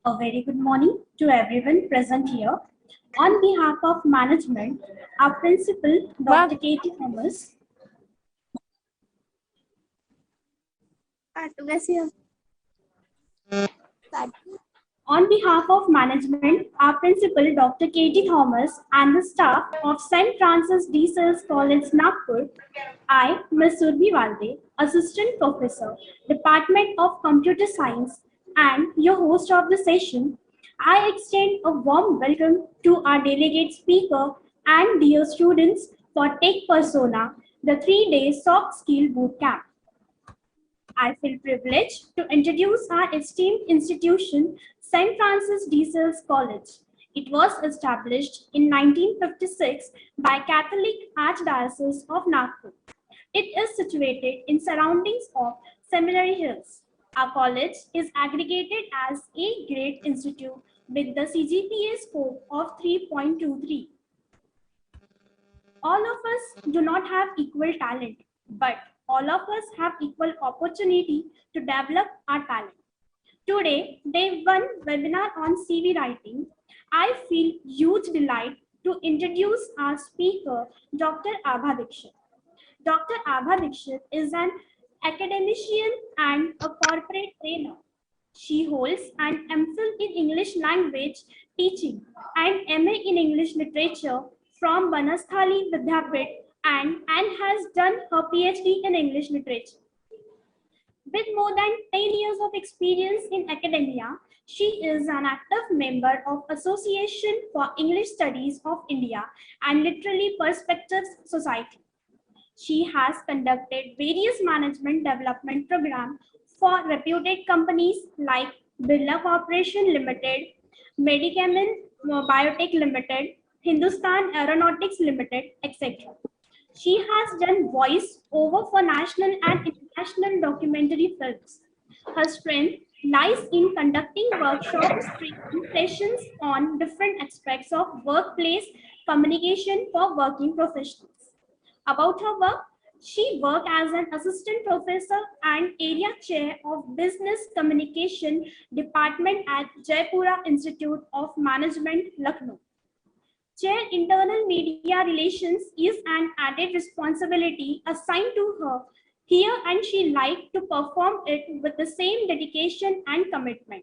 A very good morning to everyone present here. On behalf of management, our principal, Dr. Katie Thomas. On behalf of management, our principal, Dr. Katie Thomas, and the staff of St. Francis de Sales College, Nagpur, I, Ms. Surbhi Walde, Assistant Professor, Department of Computer Science, and your host of the session, I extend a warm welcome to our delegate speaker and dear students for Tech Persona, the 3-day soft skill bootcamp. I feel privileged to introduce our esteemed institution, St. Francis de Sales College. It was established in 1956 by Catholic Archdiocese of Nagpur. It is situated in surroundings of Seminary Hills. Our college is aggregated as a grade institute with the CGPA score of 3.23. All of us do not have equal talent, but all of us have equal opportunity to develop our talent. Today, day 1 webinar on CV writing. I feel huge delight to introduce our speaker, Dr. Abha Dixit. Dr. Abha Dixit is an academician and a corporate trainer. She holds an MPhil in English language teaching and MA in English literature from Banasthali Vidyapit and has done her PhD in English literature. With more than 10 years of experience in academia, she is an active member of Association for English Studies of India and Literary Perspectives Society. She has conducted various management development programs for reputed companies like Birla Corporation Limited, Medicamen Biotech Limited, Hindustan Aeronautics Limited, etc. She has done voice over for national and international documentary films. Her strength lies in conducting workshops, training sessions on different aspects of workplace communication for working professionals. About her work, she worked as an assistant professor and area chair of business communication department at Jaipura Institute of Management, Lucknow. Chair Internal Media Relations is an added responsibility assigned to her here, and she liked to perform it with the same dedication and commitment.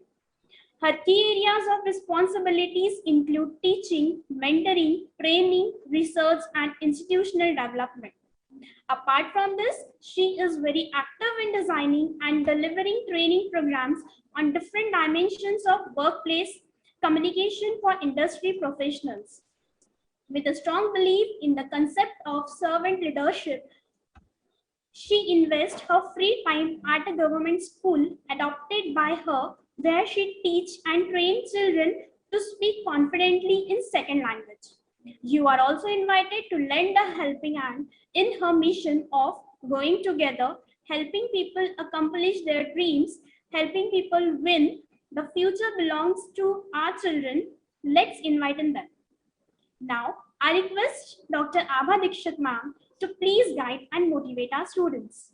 Her key areas of responsibilities include teaching, mentoring, training, research, and institutional development. Apart from this, she is very active in designing and delivering training programs on different dimensions of workplace communication for industry professionals. With a strong belief in the concept of servant leadership, she invests her free time at a government school adopted by her, where she teaches and trains children to speak confidently in second language. You are also invited to lend a helping hand in her mission of going together, helping people accomplish their dreams, helping people win. The future belongs to our children. Let's invite in them. Now, I request Dr. Abha Dixit ma'am to please guide and motivate our students.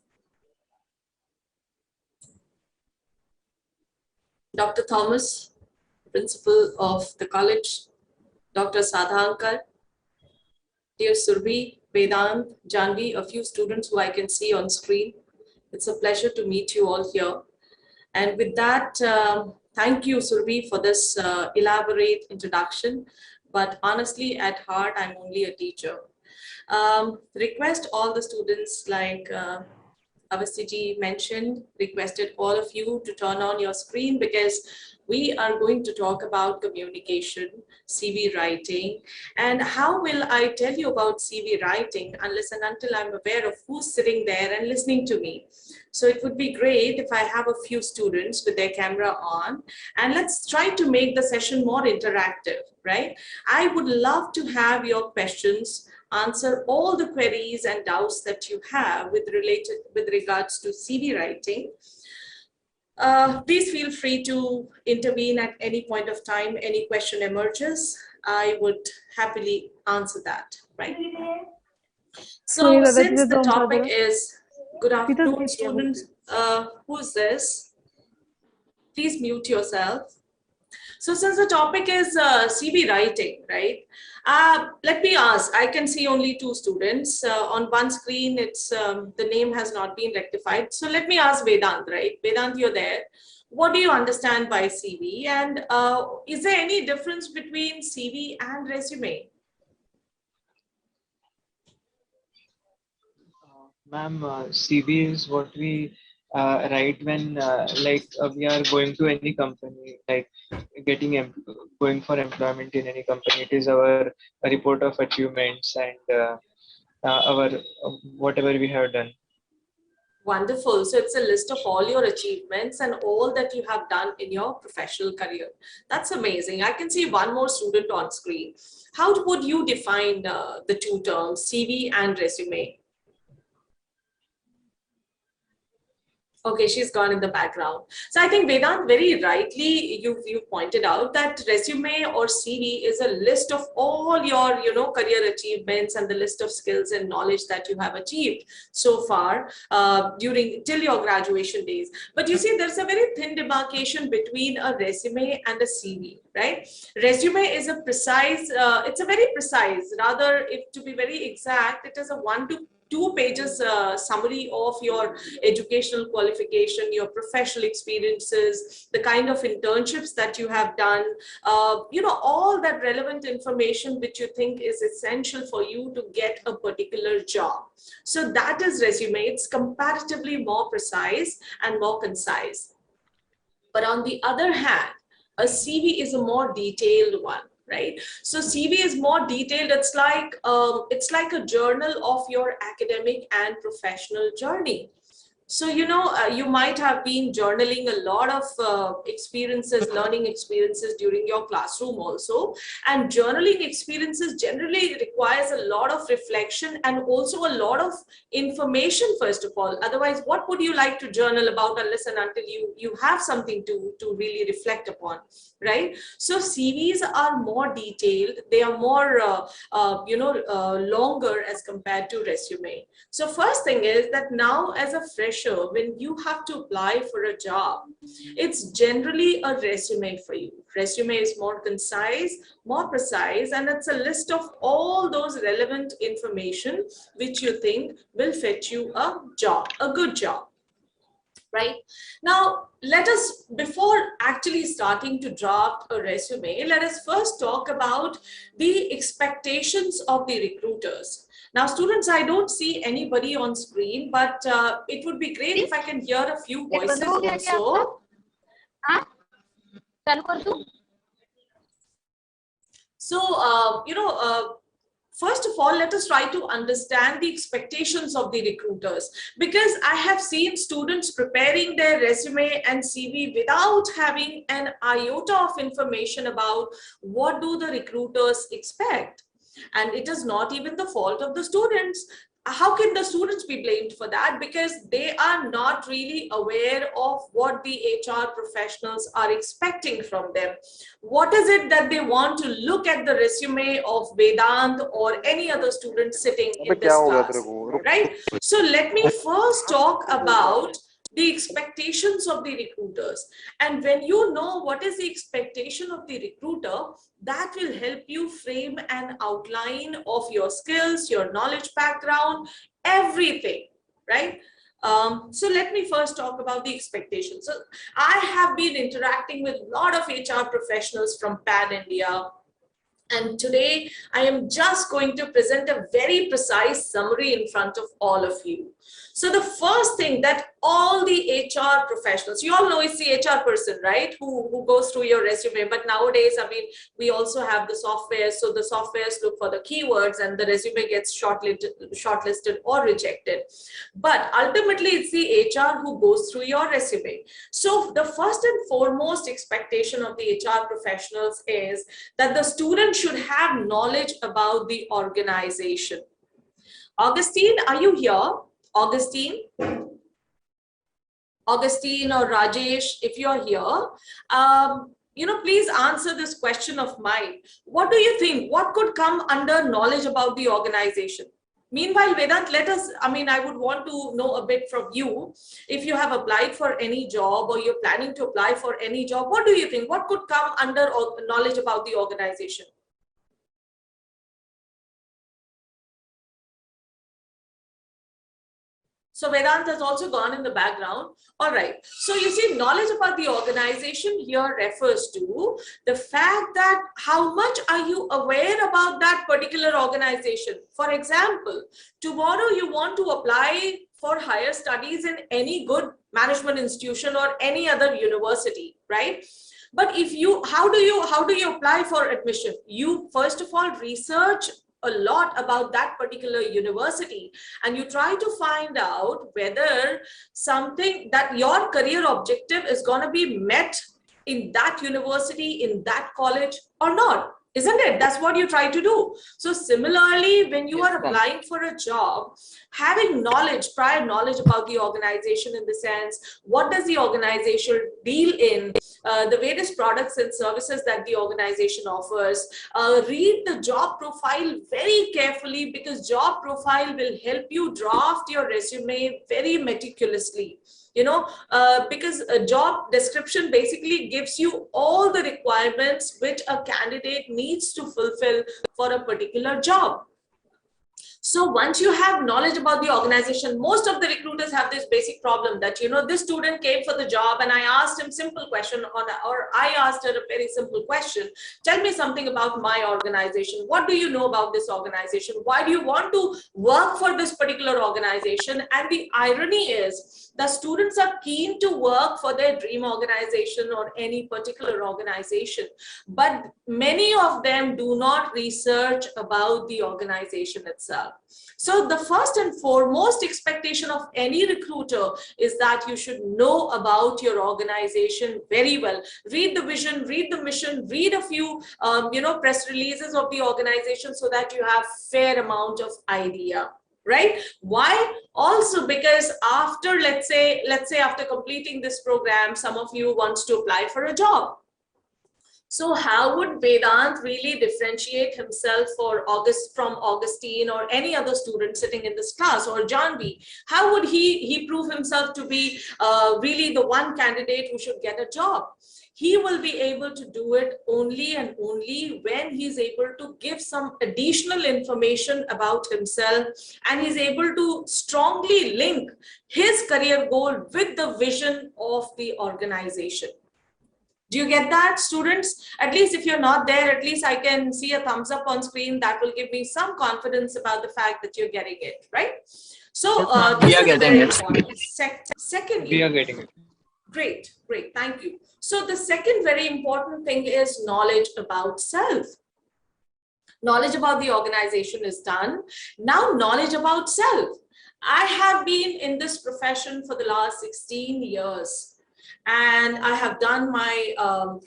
Dr. Thomas, principal of the college, Dr. Sadhankar, dear Surbhi, Vedant, Janvi, a few students who I can see on screen. It's a pleasure to meet you all here. And with that, thank you, Surbhi, for this elaborate introduction. But honestly, at heart, I'm only a teacher. Request all the students, like Avasiji mentioned, requested all of you to turn on your screen, because we are going to talk about communication, CV writing. And how will I tell you about CV writing unless and until I'm aware of who's sitting there and listening to me? So it would be great if I have a few students with their camera on, and let's try to make the session more interactive, right? I would love to have your questions, answer all the queries and doubts that you have with regards to CV writing. Please feel free to intervene at any point of time. Any question emerges, I would happily answer that, right? So since the topic is, good afternoon, students. Who's this? Please mute yourself. So since the topic is CV writing, right? Let me ask, I can see only two students. On one screen, it's the name has not been rectified. So let me ask Vedant, right? Vedant, you're there. What do you understand by CV? And is there any difference between CV and resume? Ma'am, CV is what we write when we are going to any company, like going for employment in any company. It is our report of achievements and our whatever we have done. Wonderful. So it's a list of all your achievements and all that you have done in your professional career. That's amazing. I can see one more student on screen. How would you define the two terms, CV and resume? Okay, she's gone in the background. So I think Vedant, very rightly, you pointed out that resume or CV is a list of all your, career achievements and the list of skills and knowledge that you have achieved so far till your graduation days. But you see, there's a very thin demarcation between a resume and a CV, right? Resume is a precise, it's a very precise, rather, if to be very exact, it is a 1 to 2 pages summary of your educational qualification, your professional experiences, the kind of internships that you have done, all that relevant information which you think is essential for you to get a particular job. So that is resume. It's comparatively more precise and more concise. But on the other hand, a CV is a more detailed one, right? So CV is more detailed. It's like a journal of your academic and professional journey. So, you might have been journaling a lot of experiences, learning experiences during your classroom also. And journaling experiences generally requires a lot of reflection and also a lot of information, first of all. Otherwise, what would you like to journal about unless and until you have something to really reflect upon, right? So CVs are more detailed. They are more, longer as compared to resume. So first thing is that now as a fresher, when you have to apply for a job, it's generally a resume for you. Resume is more concise, more precise, and it's a list of all those relevant information which you think will fetch you a job, a good job. Right now, let us, before actually starting to draft a resume, let us first talk about the expectations of the recruiters. Now, students, I don't see anybody on screen, but it would be great if I can hear a few voices also. So, first of all, let us try to understand the expectations of the recruiters, because I have seen students preparing their resume and CV without having an iota of information about what do the recruiters expect. And it is not even the fault of the students. How can the students be blamed for that? Because they are not really aware of what the HR professionals are expecting from them. What is it that they want to look at the resume of Vedant or any other student sitting in this class, right? So let me first talk about the expectations of the recruiters. And when you know what is the expectation of the recruiter, that will help you frame an outline of your skills, your knowledge background, everything, right? So let me first talk about the expectations. So I have been interacting with a lot of HR professionals from Pan India. And today I am just going to present a very precise summary in front of all of you. So the first thing that all the HR professionals, you all know it's the HR person, right? Who goes through your resume. But nowadays, I mean, we also have the software. So the softwares look for the keywords and the resume gets shortlisted or rejected. But ultimately, it's the HR who goes through your resume. So the first and foremost expectation of the HR professionals is that the student should have knowledge about the organization. Augustine, are you here? Augustine or Rajesh, if you're here, please answer this question of mine. What do you think? What could come under knowledge about the organization? Meanwhile, Vedant, I would want to know a bit from you. If you have applied for any job or you're planning to apply for any job, what do you think? What could come under knowledge about the organization? So Vedant has also gone in the background. All right. So you see, knowledge about the organization here refers to the fact that how much are you aware about that particular organization? For example, tomorrow you want to apply for higher studies in any good management institution or any other university, right? But if you, how do you apply for admission? You first of all research a lot about that particular university, and you try to find out whether something that your career objective is going to be met in that university, in that college or not. Isn't it? That's what you try to do. So similarly, when you are applying for a job, having knowledge, prior knowledge about the organization, in the sense, what does the organization deal in, the various products and services that the organization offers. Read the job profile very carefully, because job profile will help you draft your resume very meticulously. Because a job description basically gives you all the requirements which a candidate needs to fulfill for a particular job. So once you have knowledge about the organization, most of the recruiters have this basic problem that, this student came for the job and I asked him simple question, or I asked her a very simple question. Tell me something about my organization. What do you know about this organization? Why do you want to work for this particular organization? And the irony is, the students are keen to work for their dream organization or any particular organization, but many of them do not research about the organization itself. So the first and foremost expectation of any recruiter is that you should know about your organization very well. Read the vision, read the mission, read a few press releases of the organization, so that you have fair amount of idea. Right? Why? Also because after, let's say after completing this program, some of you wants to apply for a job. So how would Vedant really differentiate himself from Augustine or any other student sitting in this class, or Janvi? How would he prove himself to be really the one candidate who should get a job? He will be able to do it only and only when he's able to give some additional information about himself, and he's able to strongly link his career goal with the vision of the organization. Do you get that, students? At least if you're not there, at least I can see a thumbs up on screen. That will give me some confidence about the fact that you're getting it, right? So we are getting it. Secondly, we are getting it. Great, thank you. So the second very important thing is knowledge about self. Knowledge about the organization is done. Now knowledge about self. I have been in this profession for the last 16 years. And I have done my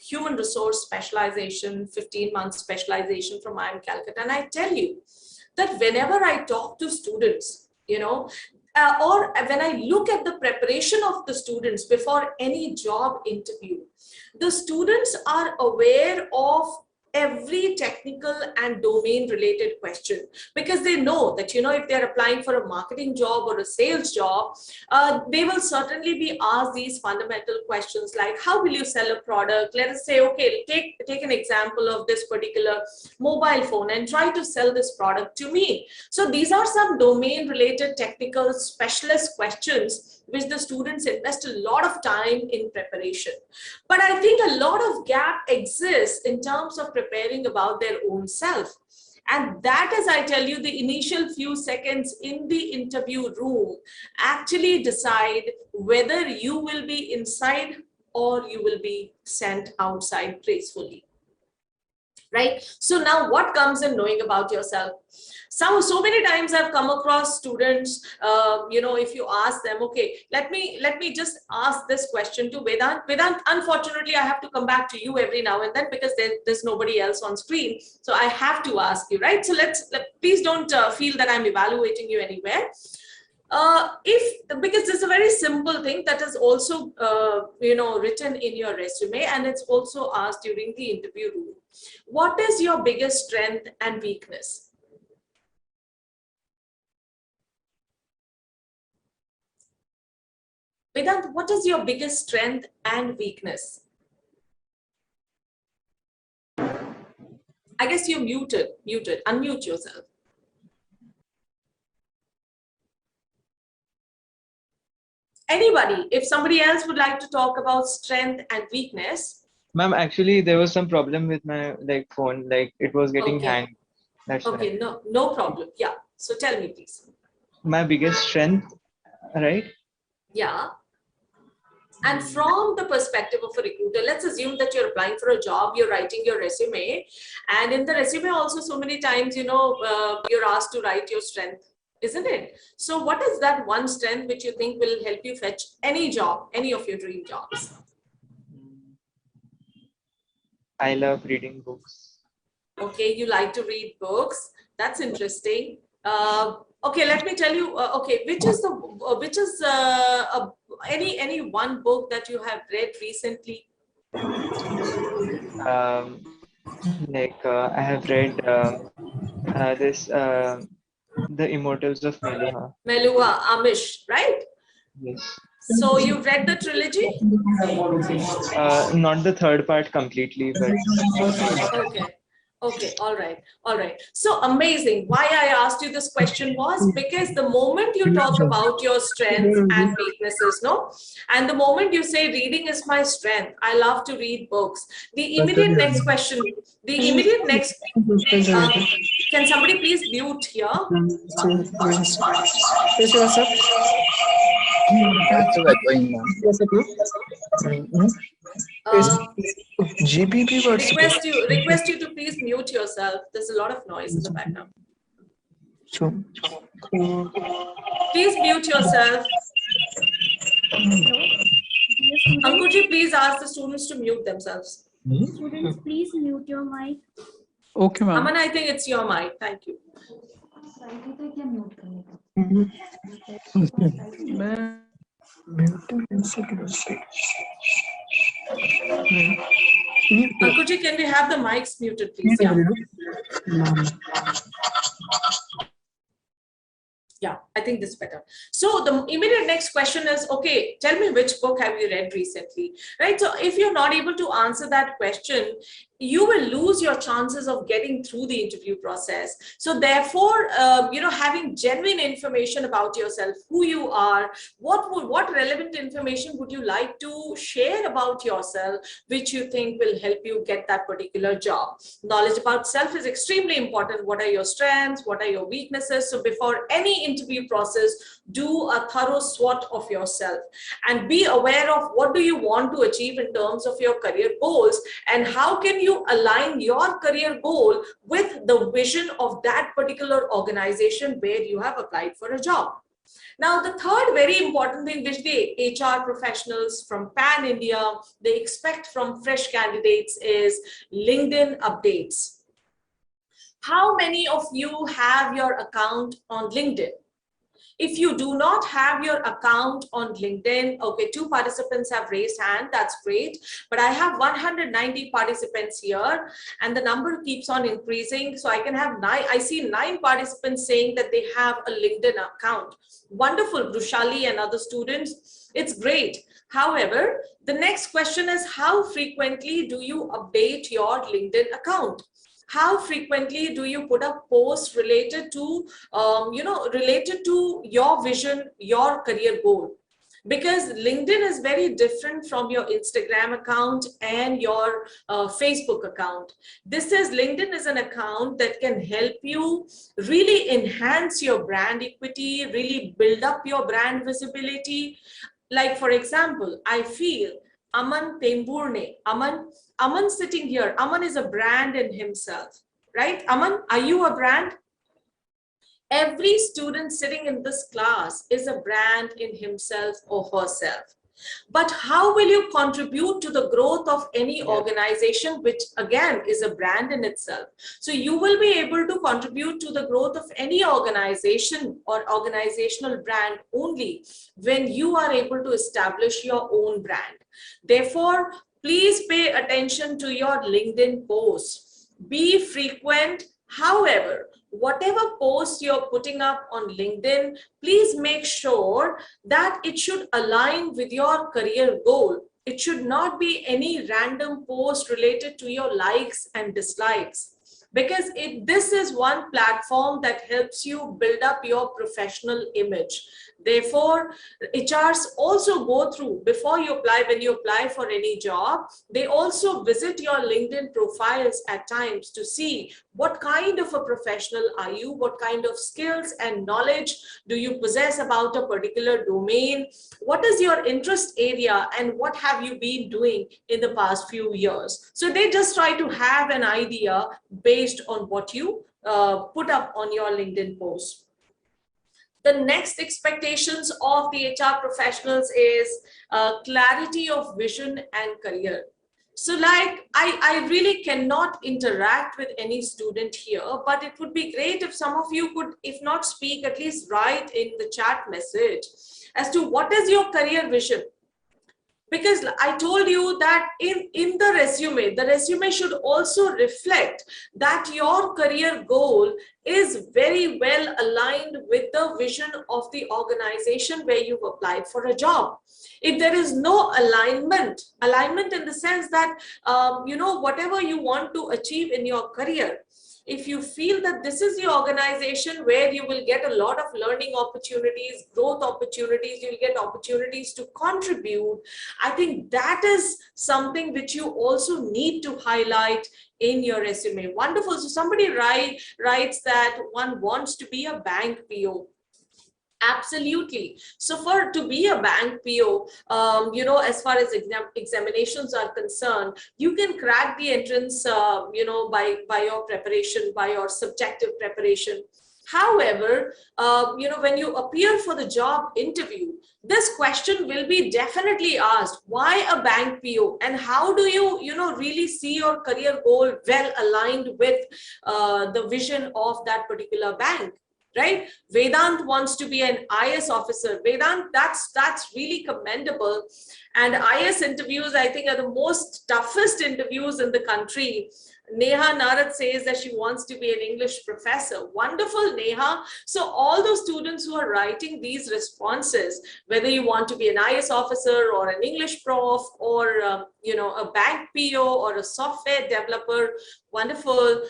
human resource specialization, 15-month specialization from IIM Calcutta. And I tell you that whenever I talk to students, or when I look at the preparation of the students before any job interview, the students are aware of every technical and domain related question, because they know that, if they're applying for a marketing job or a sales job, they will certainly be asked these fundamental questions like, how will you sell a product? Let us say, okay, take an example of this particular mobile phone and try to sell this product to me. So these are some domain related technical specialist questions which the students invest a lot of time in preparation. But I think a lot of gap exists in terms of preparing about their own self. And that is, I tell you, the initial few seconds in the interview room actually decide whether you will be inside or you will be sent outside gracefully. Right? So now what comes in knowing about yourself? So many times I've come across students, if you ask them, okay, let me just ask this question to Vedant. Vedant, unfortunately, I have to come back to you every now and then because there's nobody else on screen. So I have to ask you, right? So please don't feel that I'm evaluating you anywhere. Because it's a very simple thing that is also, written in your resume, and it's also asked during the interview room. What is your biggest strength and weakness? Vedant, what is your biggest strength and weakness? I guess you're muted. Unmute yourself. Anybody, if somebody else would like to talk about strength and weakness. Ma'am, actually, there was some problem with my phone, it was getting hanged. That's okay, why. no problem. Yeah. So tell me, please. My biggest strength, right? Yeah. And from the perspective of a recruiter, let's assume that you're applying for a job, you're writing your resume, and in the resume also so many times, you're asked to write your strength, isn't it? So what is that one strength which you think will help you fetch any job, any of your dream jobs? I love reading books. Okay, you like to read books. That's interesting. Okay, let me tell you. Okay, which is any one book that you have read recently? I have read The Immortals of Meluha. Meluha, Amish, right? Yes. So you've read the trilogy? Not the third part completely, but Okay, all right. So amazing. Why I asked you this question was because the moment you talk about your strengths and weaknesses, no, and the moment you say reading is my strength, I love to read books. The immediate next question, can somebody please mute here? Request you to please mute yourself. There's a lot of noise in the background. Please mute yourself. Ankurji, please ask the students to mute themselves. Students, please mute your mic. Okay, ma'am. Aman, I think it's your mic. Thank you. Ankurji, can we have the mics muted, please? Yeah. Yeah, I think this is better. So the immediate next question is, okay, tell me which book have you read recently, right? So if you're not able to answer that question, you will lose your chances of getting through the interview process. So therefore, having genuine information about yourself, who you are, what relevant information would you like to share about yourself, which you think will help you get that particular job. Knowledge about self is extremely important. What are your strengths? What are your weaknesses? So before any interview process, do a thorough SWOT of yourself and be aware of what do you want to achieve in terms of your career goals and how can you align your career goal with the vision of that particular organization where you have applied for a job. Now, the third very important thing which the HR professionals from Pan India, they expect from fresh candidates is LinkedIn updates. How many of you have your account on LinkedIn? If you do not have your account on LinkedIn, okay, 2 participants have raised hand, that's great. But I have 190 participants here and the number keeps on increasing. So I can have I see 9 participants saying that they have a LinkedIn account. Wonderful, Brushali and other students, it's great. However, the next question is how frequently do you update your LinkedIn account? How frequently do you put up posts related to, related to your vision, your career goal? Because LinkedIn is very different from your Instagram account and your Facebook account. LinkedIn is an account that can help you really enhance your brand equity, really build up your brand visibility. Like, for example, I feel Aman Pemburne, Aman sitting here, Aman is a brand in himself, right? Aman, are you a brand? Every student sitting in this class is a brand in himself or herself. But how will you contribute to the growth of any organization, which again is a brand in itself? So you will be able to contribute to the growth of any organization or organizational brand only when you are able to establish your own brand. Therefore, please pay attention to your LinkedIn posts. Be frequent. However, whatever post you're putting up on LinkedIn, please make sure that it should align with your career goal. It should not be any random post related to your likes and dislikes, because this is one platform that helps you build up your professional image. Therefore, HRs also go through, before you apply, when you apply for any job, they also visit your LinkedIn profiles at times to see what kind of a professional are you, what kind of skills and knowledge do you possess about a particular domain, what is your interest area, and what have you been doing in the past few years. So they just try to have an idea based on what you put up on your LinkedIn post. The next expectations of the HR professionals is clarity of vision and career. So like, I really cannot interact with any student here, but it would be great if some of you could, if not speak, at least write in the chat message as to what is your career vision. Because I told you that in the resume should also reflect that your career goal is very well aligned with the vision of the organization where you've applied for a job. If there is no alignment in the sense that, whatever you want to achieve in your career, if you feel that this is the organization where you will get a lot of learning opportunities, growth opportunities, you'll get opportunities to contribute, I think that is something which you also need to highlight in your resume. Wonderful. So somebody writes that one wants to be a bank PO. Absolutely. So to be a bank PO, as far as examinations are concerned, you can crack the entrance, by your preparation, by your subjective preparation. However, when you appear for the job interview, this question will be definitely asked: why a bank PO, and how do you, really see your career goal well aligned with the vision of that particular bank? Right? Vedant wants to be an IS officer. Vedant, that's really commendable. And IS interviews, I think, are the most toughest interviews in the country. Neha Narad says that she wants to be an English professor. Wonderful, Neha. So all those students who are writing these responses, whether you want to be an IS officer or an English prof or, a bank PO or a software developer, wonderful.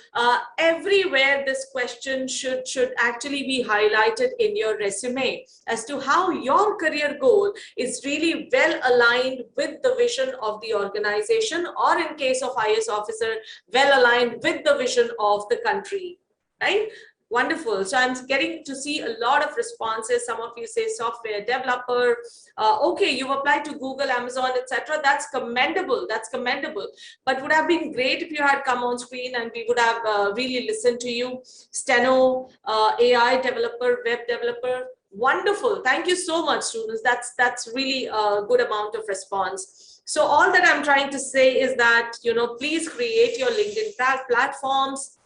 Everywhere this question should actually be highlighted in your resume as to how your career goal is really well aligned with the vision of the organization, or in case of IS officer, well aligned with the vision of the country, right? Wonderful. So I'm getting to see a lot of responses. Some of you say software developer. Okay, you've applied to Google, Amazon, etc. That's commendable. That's commendable. But would have been great if you had come on screen and we would have really listened to you. Steno, AI developer, web developer. Wonderful. Thank you so much, students. That's really a good amount of response. So all that I'm trying to say is that, please create your LinkedIn platforms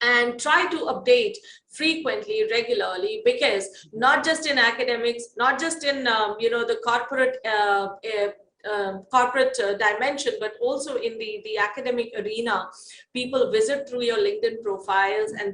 and try to update frequently, regularly, because not just in academics, not just in the corporate dimension, but also in the academic arena, people visit through your LinkedIn profiles and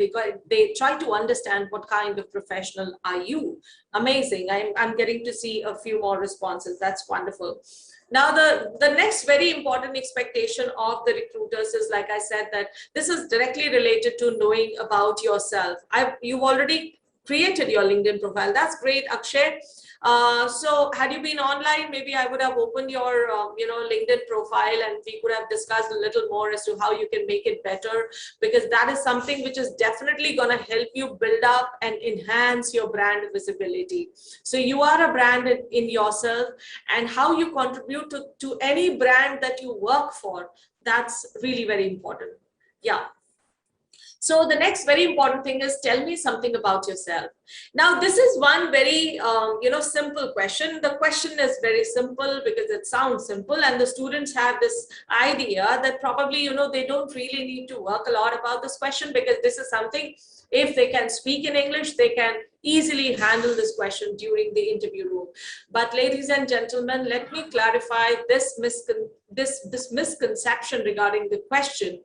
they try to understand what kind of professional are you. Amazing. I'm getting to see a few more responses. That's wonderful. Now, the next very important expectation of the recruiters is, like I said, that this is directly related to knowing about yourself. You've already created your LinkedIn profile. That's great, Akshay. So had you been online, maybe I would have opened your, LinkedIn profile and we could have discussed a little more as to how you can make it better, because that is something which is definitely going to help you build up and enhance your brand visibility. So you are a brand in yourself, and how you contribute to any brand that you work for, that's really very important. Yeah. So the next very important thing is, tell me something about yourself. Now, this is one very, simple question. The question is very simple because it sounds simple, and the students have this idea that probably, they don't really need to work a lot about this question, because this is something, if they can speak in English, they can easily handle this question during the interview room. But ladies and gentlemen, let me clarify this misconception regarding the question.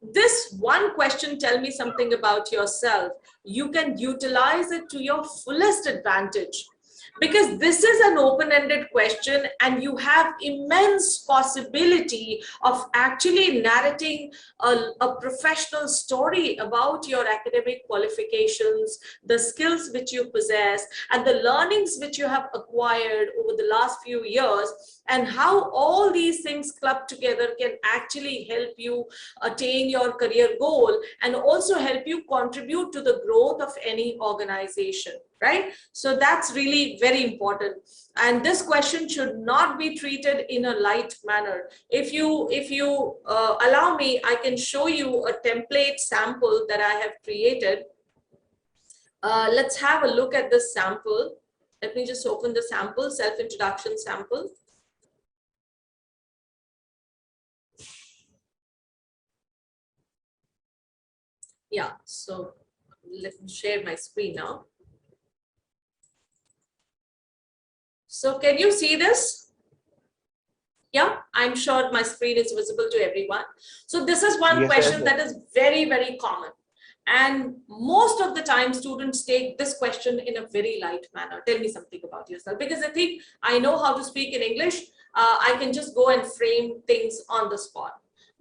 This one one question, tell me something about yourself, you can utilize it to your fullest advantage. Because this is an open-ended question and you have immense possibility of actually narrating a professional story about your academic qualifications, the skills which you possess, and the learnings which you have acquired over the last few years, and how all these things clubbed together can actually help you attain your career goal and also help you contribute to the growth of any organization. Right? So that's really very important. And this question should not be treated in a light manner. If you allow me, I can show you a template sample that I have created. Let's have a look at this sample. Let me just open the sample, self-introduction sample. Yeah, so let me share my screen now. So can you see this? Yeah, I'm sure my screen is visible to everyone. So this is one question that is very, very common. And most of the time students take this question in a very light manner. Tell me something about yourself, because they think I know how to speak in English. I can just go and frame things on the spot.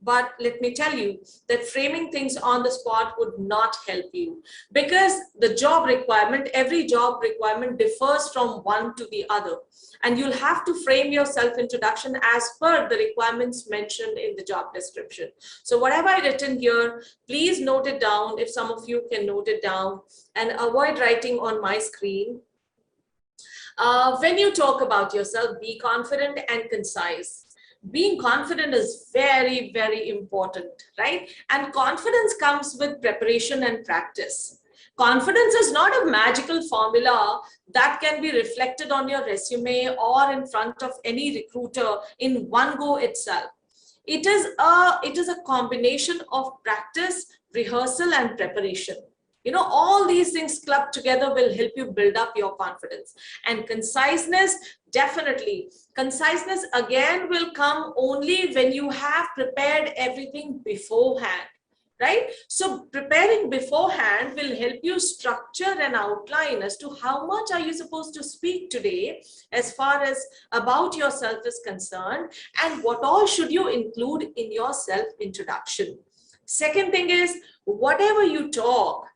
But let me tell you that framing things on the spot would not help you, because the job requirement, every job requirement differs from one to the other. And you'll have to frame your self-introduction as per the requirements mentioned in the job description. So what have I written here? Please note it down if some of you can note it down, and avoid writing on my screen. When you talk about yourself, be confident and concise. Being confident is very, very important, right? And confidence comes with preparation and practice. Confidence is not a magical formula that can be reflected on your resume or in front of any recruiter in one go itself. It is a combination of practice, rehearsal, and preparation. You know, all these things clubbed together will help you build up your confidence. And conciseness, definitely. Conciseness again will come only when you have prepared everything beforehand, right? So preparing beforehand will help you structure an outline as to how much are you supposed to speak today as far as about yourself is concerned, and what all should you include in your self-introduction. Second thing is, whatever you talk,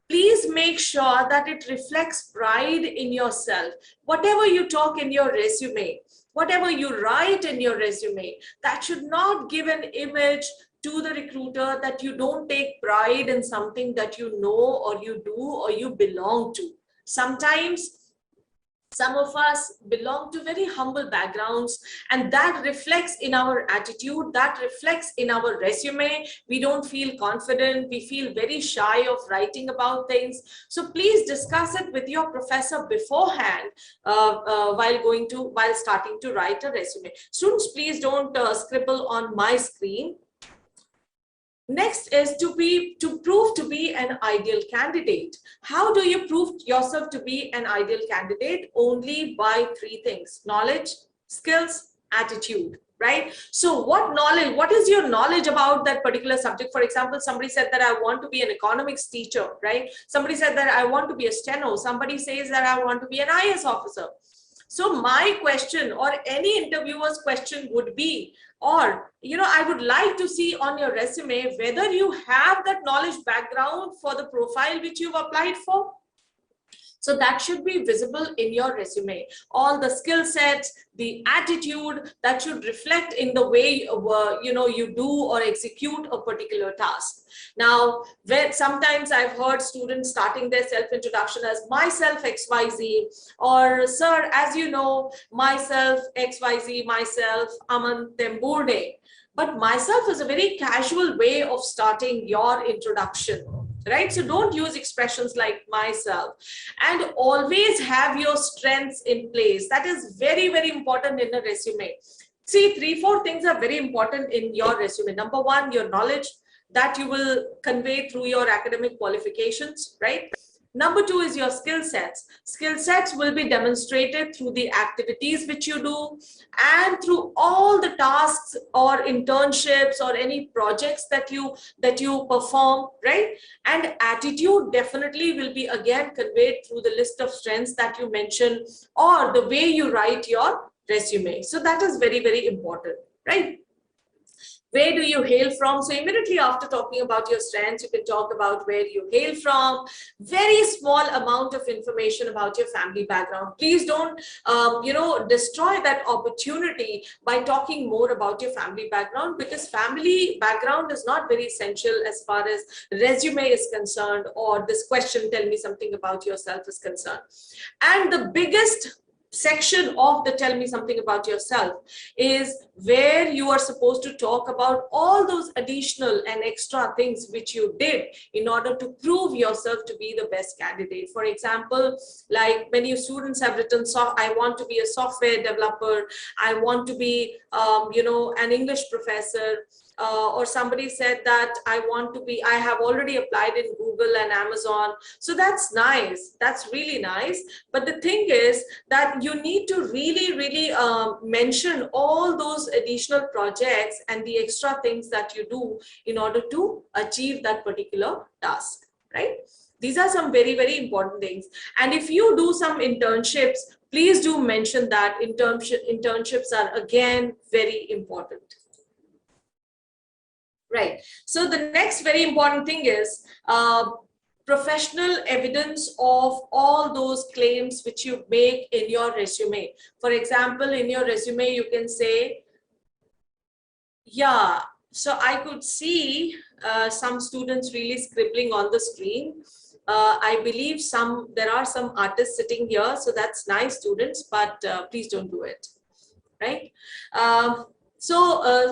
please make sure that it reflects pride in yourself. Whatever you talk in your resume, whatever you write in your resume, that should not give an image to the recruiter that you don't take pride in something that you know or you do or you belong to. Sometimes some of us belong to very humble backgrounds, and that reflects in our attitude, that reflects in our resume. We don't feel confident, we feel very shy of writing about things. So please discuss it with your professor beforehand while starting to write a resume. Students, please don't scribble on my screen. Next is to prove to be an ideal candidate. How do you prove yourself to be an ideal candidate? Only by three things: knowledge, skills, attitude, right? So what knowledge, what is your knowledge about that particular subject? For example, somebody said that I want to be an economics teacher, right? Somebody said that I want to be a steno. Somebody says that I want to be an IS officer. So my question, or any interviewer's question, would be, or, you know, I would like to see on your resume whether you have that knowledge background for the profile which you've applied for. So that should be visible in your resume. All the skill sets, the attitude, that should reflect in the way you do or execute a particular task. Now, sometimes I've heard students starting their self-introduction as myself XYZ, or sir, as you know, myself XYZ, myself Aman Temburde. But myself is a very casual way of starting your introduction, right? So don't use expressions like myself, and always have your strengths in place. That is very, very important in a resume. See, 3-4 things are very important in your resume. Number one, your knowledge that you will convey through your academic qualifications, right? Number two is your skill sets. Skill sets will be demonstrated through the activities which you do and through all the tasks or internships or any projects that you perform, right? And attitude definitely will be again conveyed through the list of strengths that you mention or the way you write your resume. So that is very, very important, right? Where do you hail from? So immediately after talking about your strengths, you can talk about where you hail from. Very small amount of information about your family background. Please don't, destroy that opportunity by talking more about your family background, because family background is not very essential as far as resume is concerned, or this question, tell me something about yourself, is concerned. And the biggest section of the tell me something about yourself is where you are supposed to talk about all those additional and extra things which you did in order to prove yourself to be the best candidate. For example, like many students have written, so I want to be a software developer, I want to be an English professor, or somebody said that I have already applied in Google and Amazon. So that's nice, that's really nice. But the thing is that you need to really mention all those additional projects and the extra things that you do in order to achieve that particular task, right? These are some very, very important things. And if you do some internships, please do mention that internships are again very important. Right. So the next very important thing is professional evidence of all those claims which you make in your resume. For example, in your resume, you can say, yeah, so I could see some students really scribbling on the screen. I believe there are some artists sitting here, so that's nice, students, but please don't do it, right?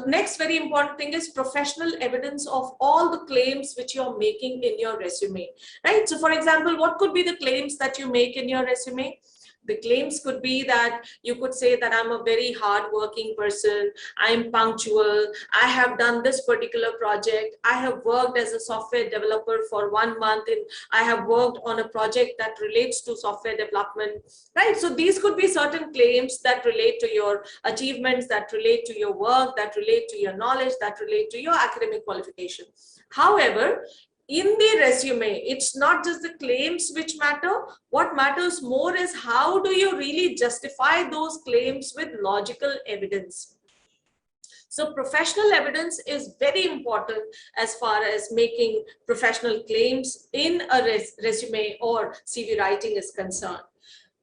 Next very important thing is professional evidence of all the claims which you're making in your resume, right? So for example, what could be the claims that you make in your resume? The claims could be that you could say that I'm a very hardworking person, I'm punctual, I have done this particular project, I have worked as a software developer for 1 month, and I have worked on a project that relates to software development, right? So these could be certain claims that relate to your achievements, that relate to your work, that relate to your knowledge, that relate to your academic qualification. However, in the resume, it's not just the claims which matter. What matters more is how do you really justify those claims with logical evidence. So professional evidence is very important as far as making professional claims in a resume or CV writing is concerned.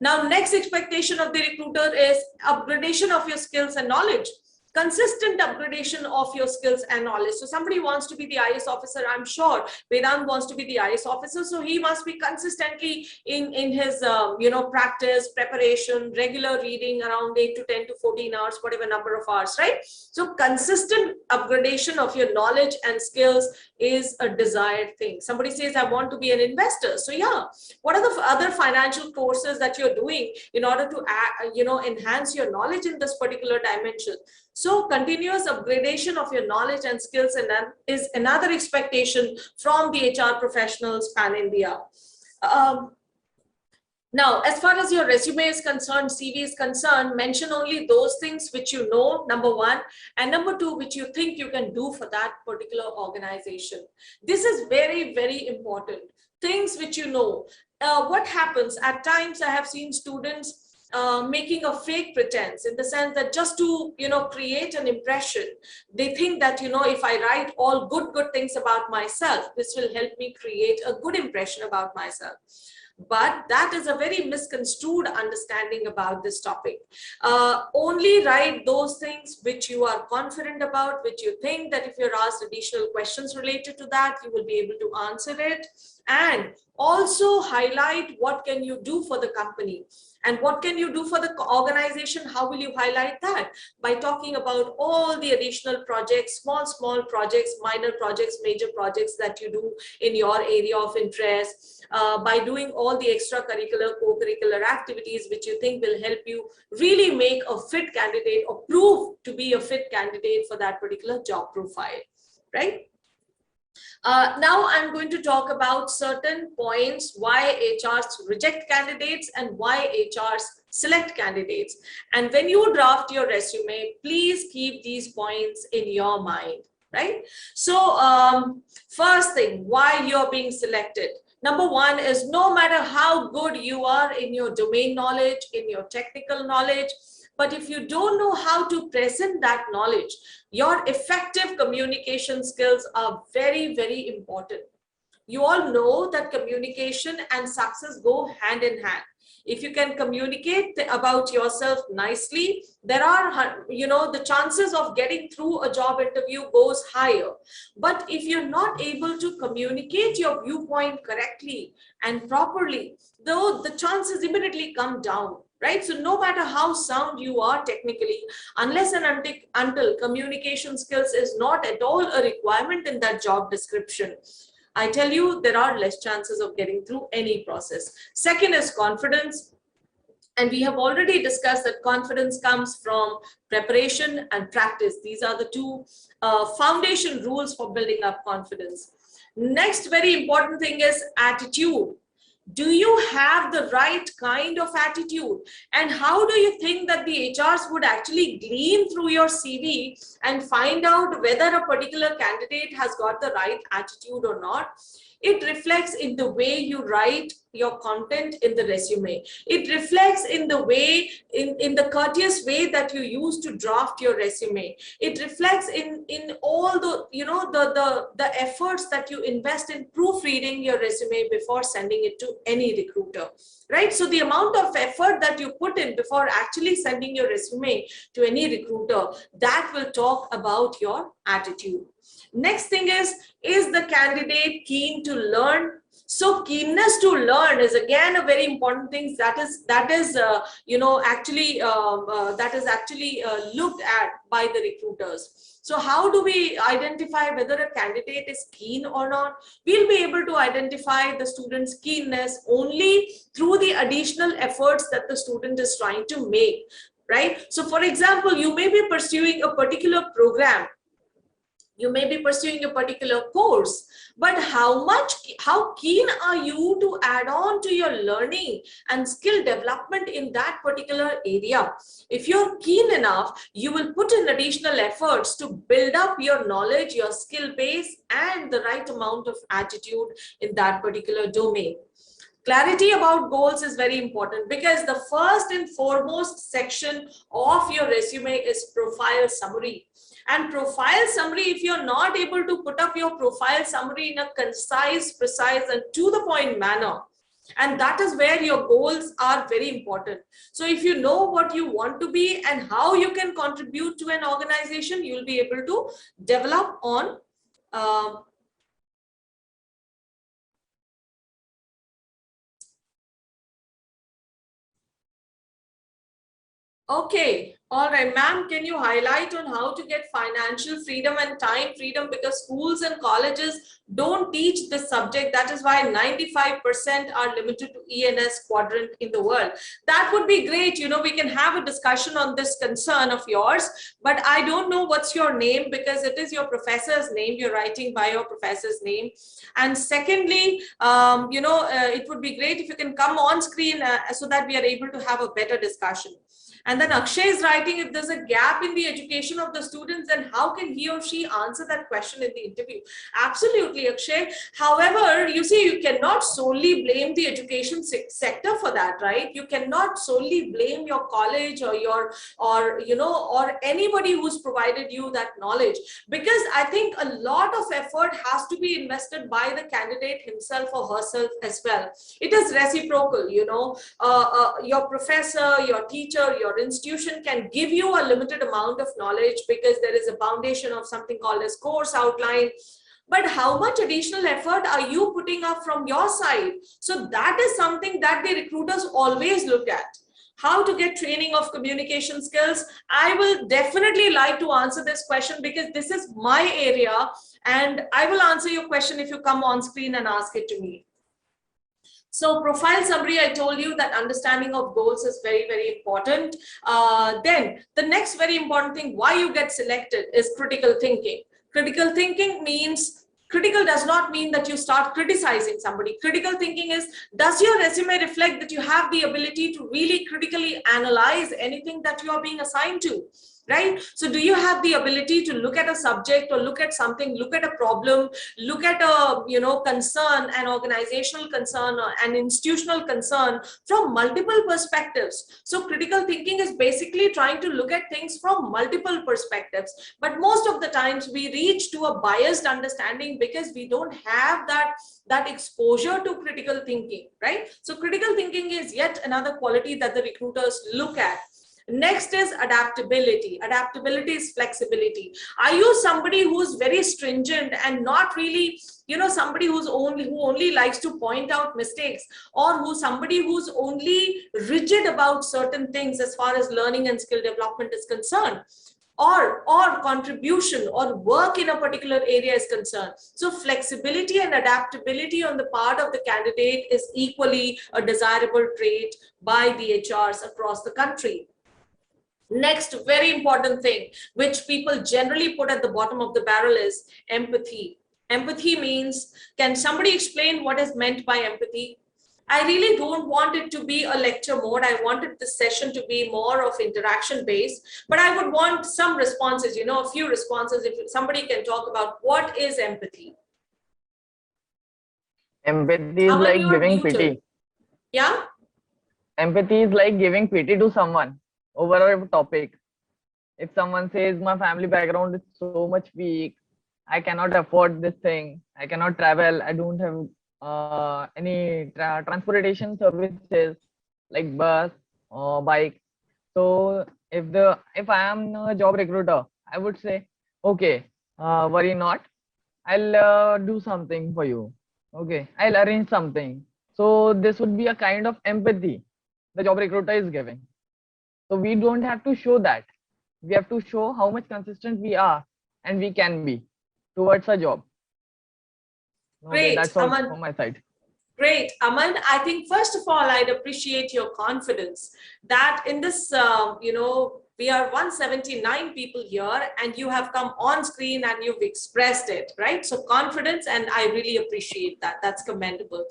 Now, next expectation of the recruiter is upgradation of your skills and knowledge. Consistent upgradation of your skills and knowledge. So somebody wants to be the IS officer, I'm sure Vedant wants to be the IS officer, so he must be consistently in his practice, preparation, regular reading around 8 to 10 to 14 hours, whatever number of hours, right? So consistent upgradation of your knowledge and skills is a desired thing. Somebody says, I want to be an investor. So yeah, what are the other financial courses that you're doing in order to enhance your knowledge in this particular dimension? So continuous upgradation of your knowledge and skills is another expectation from the HR professionals pan-India. Now, as far as your resume is concerned, CV is concerned, mention only those things which you know, number one, and number two, which you think you can do for that particular organization. This is very, very important. Things which you know. What happens at times, I have seen students making a fake pretense, in the sense that just to create an impression, they think that if I write all good things about myself, this will help me create a good impression about myself. But that is a very misconstrued understanding about this topic. Only write those things which you are confident about, which you think that if you're asked additional questions related to that, you will be able to answer it. And also highlight what can you do for the company. And what can you do for the organization? How will you highlight that? By talking about all the additional projects, small projects, minor projects, major projects that you do in your area of interest, by doing all the extracurricular, co-curricular activities which you think will help you really make a fit candidate or prove to be a fit candidate for that particular job profile, right? Now I'm going to talk about certain points why HRs reject candidates and why HRs select candidates. And when you draft your resume, please keep these points in your mind, right? So first thing, why you're being selected. Number one is no matter how good you are in your domain knowledge, in your technical knowledge, but if you don't know how to present that knowledge, your effective communication skills are very, very important. You all know that communication and success go hand in hand. If you can communicate about yourself nicely, there are, the chances of getting through a job interview goes higher. But if you're not able to communicate your viewpoint correctly and properly, though the chances immediately come down. Right? So no matter how sound you are technically, unless and until communication skills is not at all a requirement in that job description, I tell you, there are less chances of getting through any process. Second is confidence. And we have already discussed that confidence comes from preparation and practice. These are the two foundation rules for building up confidence. Next very important thing is attitude. Do you have the right kind of attitude? And how do you think that the HRs would actually glean through your CV and find out whether a particular candidate has got the right attitude or not? It reflects in the way you write your content in the resume. It reflects in the way, in the courteous way that you use to draft your resume. It reflects in all the, the efforts that you invest in proofreading your resume before sending it to any recruiter, right? So the amount of effort that you put in before actually sending your resume to any recruiter, that will talk about your attitude. Next thing is the candidate keen to learn? So keenness to learn is again a very important thing that is actually looked at by the recruiters. So how do we identify whether a candidate is keen or not? We'll be able to identify the student's keenness only through the additional efforts that the student is trying to make, right? So for example, you may be pursuing a particular program, you may be pursuing a particular course, but how keen are you to add on to your learning and skill development in that particular area? If you're keen enough, you will put in additional efforts to build up your knowledge, your skill base, and the right amount of attitude in that particular domain. Clarity about goals is very important because the first and foremost section of your resume is profile summary. And profile summary, if you're not able to put up your profile summary in a concise, precise, and to the point manner, and that is where your goals are very important. So if you know what you want to be and how you can contribute to an organization, you'll be able to develop on okay. All right, ma'am, can you highlight on how to get financial freedom and time freedom, because schools and colleges don't teach this subject. That is why 95% are limited to ENS quadrant in the world. That would be great. We can have a discussion on this concern of yours, but I don't know what's your name because it is your professor's name. You're writing by your professor's name. And secondly, it would be great if you can come on screen so that we are able to have a better discussion. And then Akshay is writing, if there's a gap in the education of the students, then how can he or she answer that question in the interview? Absolutely, Akshay. However, you see, you cannot solely blame the education sector for that, right? You cannot solely blame your college or anybody who's provided you that knowledge, because I think a lot of effort has to be invested by the candidate himself or herself as well. It is reciprocal, your professor, your teacher, your institution can give you a limited amount of knowledge because there is a foundation of something called as course outline. But how much additional effort are you putting up from your side? So that is something that the recruiters always look at. How to get training of communication skills. I will definitely like to answer this question because this is my area, and I will answer your question if you come on screen and ask it to me. So profile summary, I told you that understanding of goals is very, very important. Then the next very important thing, why you get selected, is critical thinking. Critical thinking means Critical does not mean that you start criticizing somebody. Critical thinking is, does your resume reflect that you have the ability to really critically analyze anything that you are being assigned to? Right? So do you have the ability to look at a subject or look at something, look at a problem, look at a concern, an organizational concern or an institutional concern from multiple perspectives? So critical thinking is basically trying to look at things from multiple perspectives. But most of the times we reach to a biased understanding because we don't have that exposure to critical thinking, right? So critical thinking is yet another quality that the recruiters look at. Next is adaptability. Adaptability is flexibility. Are you somebody who's very stringent and not really, somebody who only likes to point out mistakes, or somebody who's only rigid about certain things as far as learning and skill development is concerned, or contribution or work in a particular area is concerned? So flexibility and adaptability on the part of the candidate is equally a desirable trait by the HRs across the country. Next very important thing, which people generally put at the bottom of the barrel, is empathy. Empathy means, can somebody explain what is meant by empathy? I really don't want it to be a lecture mode. I wanted this session to be more of interaction based, but I would want some responses, a few responses. If somebody can talk about what is empathy. Empathy is Amar, like you're giving muted. pity. Yeah? Empathy is like giving pity to someone over a topic. If someone says my family background is so much weak, I cannot afford this thing, I cannot travel, I don't have any transportation services like bus or bike. So if I am a job recruiter, I would say, okay, worry not, I'll do something for you. Okay, I'll arrange something. So this would be a kind of empathy the job recruiter is giving. So we don't have to show that. We have to show how much consistent we are and we can be towards a job. Okay, Great, that's all Aman. from my side. Great, Aman. I think first of all, I'd appreciate your confidence that in this, we are 179 people here and you have come on screen and you've expressed it, right? So confidence, and I really appreciate that. That's commendable.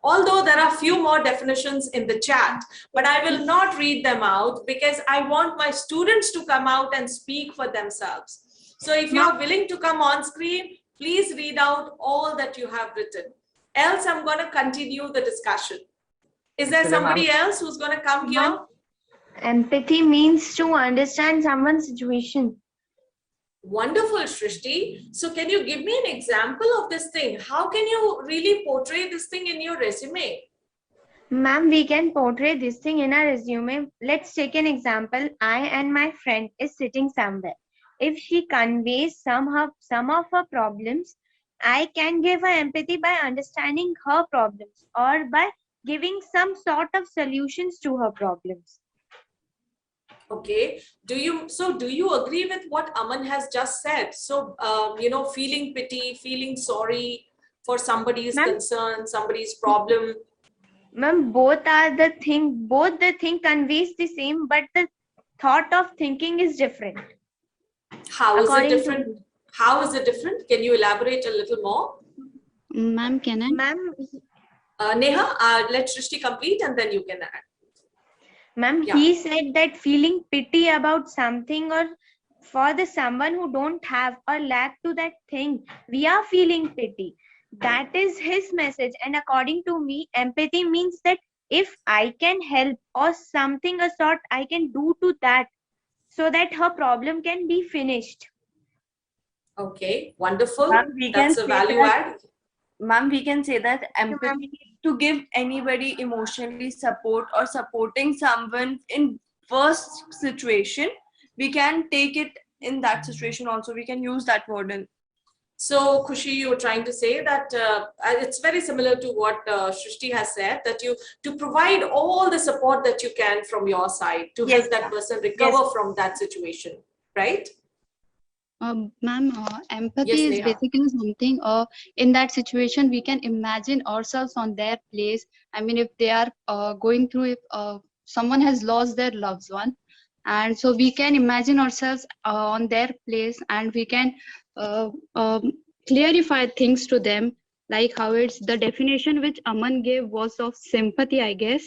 Although there are a few more definitions in the chat, but I will not read them out because I want my students to come out and speak for themselves. So if you're willing to come on screen, please read out all that you have written. Else, I'm going to continue the discussion. Is there somebody else who's going to come here? Empathy means to understand someone's situation. Wonderful, Srishti. So can you give me an example of this thing? How can you really portray this thing in your resume? Ma'am, we can portray this thing in our resume. Let's take an example. I and my friend is sitting somewhere. If she conveys some of her problems, I can give her empathy by understanding her problems or by giving some sort of solutions to her problems. Okay. Do you agree with what Aman has just said? So, feeling pity, feeling sorry for somebody's concern, somebody's problem. Ma'am, both the thing conveys the same, but the thought of thinking is different. How is it different? How is it different? Can you elaborate a little more? Ma'am, can I? Ma'am, Neha, let Srishti complete and then you can add. Ma'am, he said that feeling pity about something or for the someone who don't have or lack to that thing, we are feeling pity. That is his message. And according to me, empathy means that if I can help or something a sort I can do to that so that her problem can be finished. Okay, wonderful. That's a value add. Ma'am, we can say that empathy to give anybody emotionally support or supporting someone in worst situation. We can take it in that situation also. We can use that word in. So, Khushi, you were trying to say that it's very similar to what Srishti has said, that to provide all the support that you can from your side to help that person recover from that situation, right? Ma'am, empathy is basically something in that situation we can imagine ourselves on their place. I mean, if they are going through, if someone has lost their loved one, and so we can imagine ourselves on their place, and we can clarify things to them, like how it's the definition which Aman gave was of sympathy, I guess.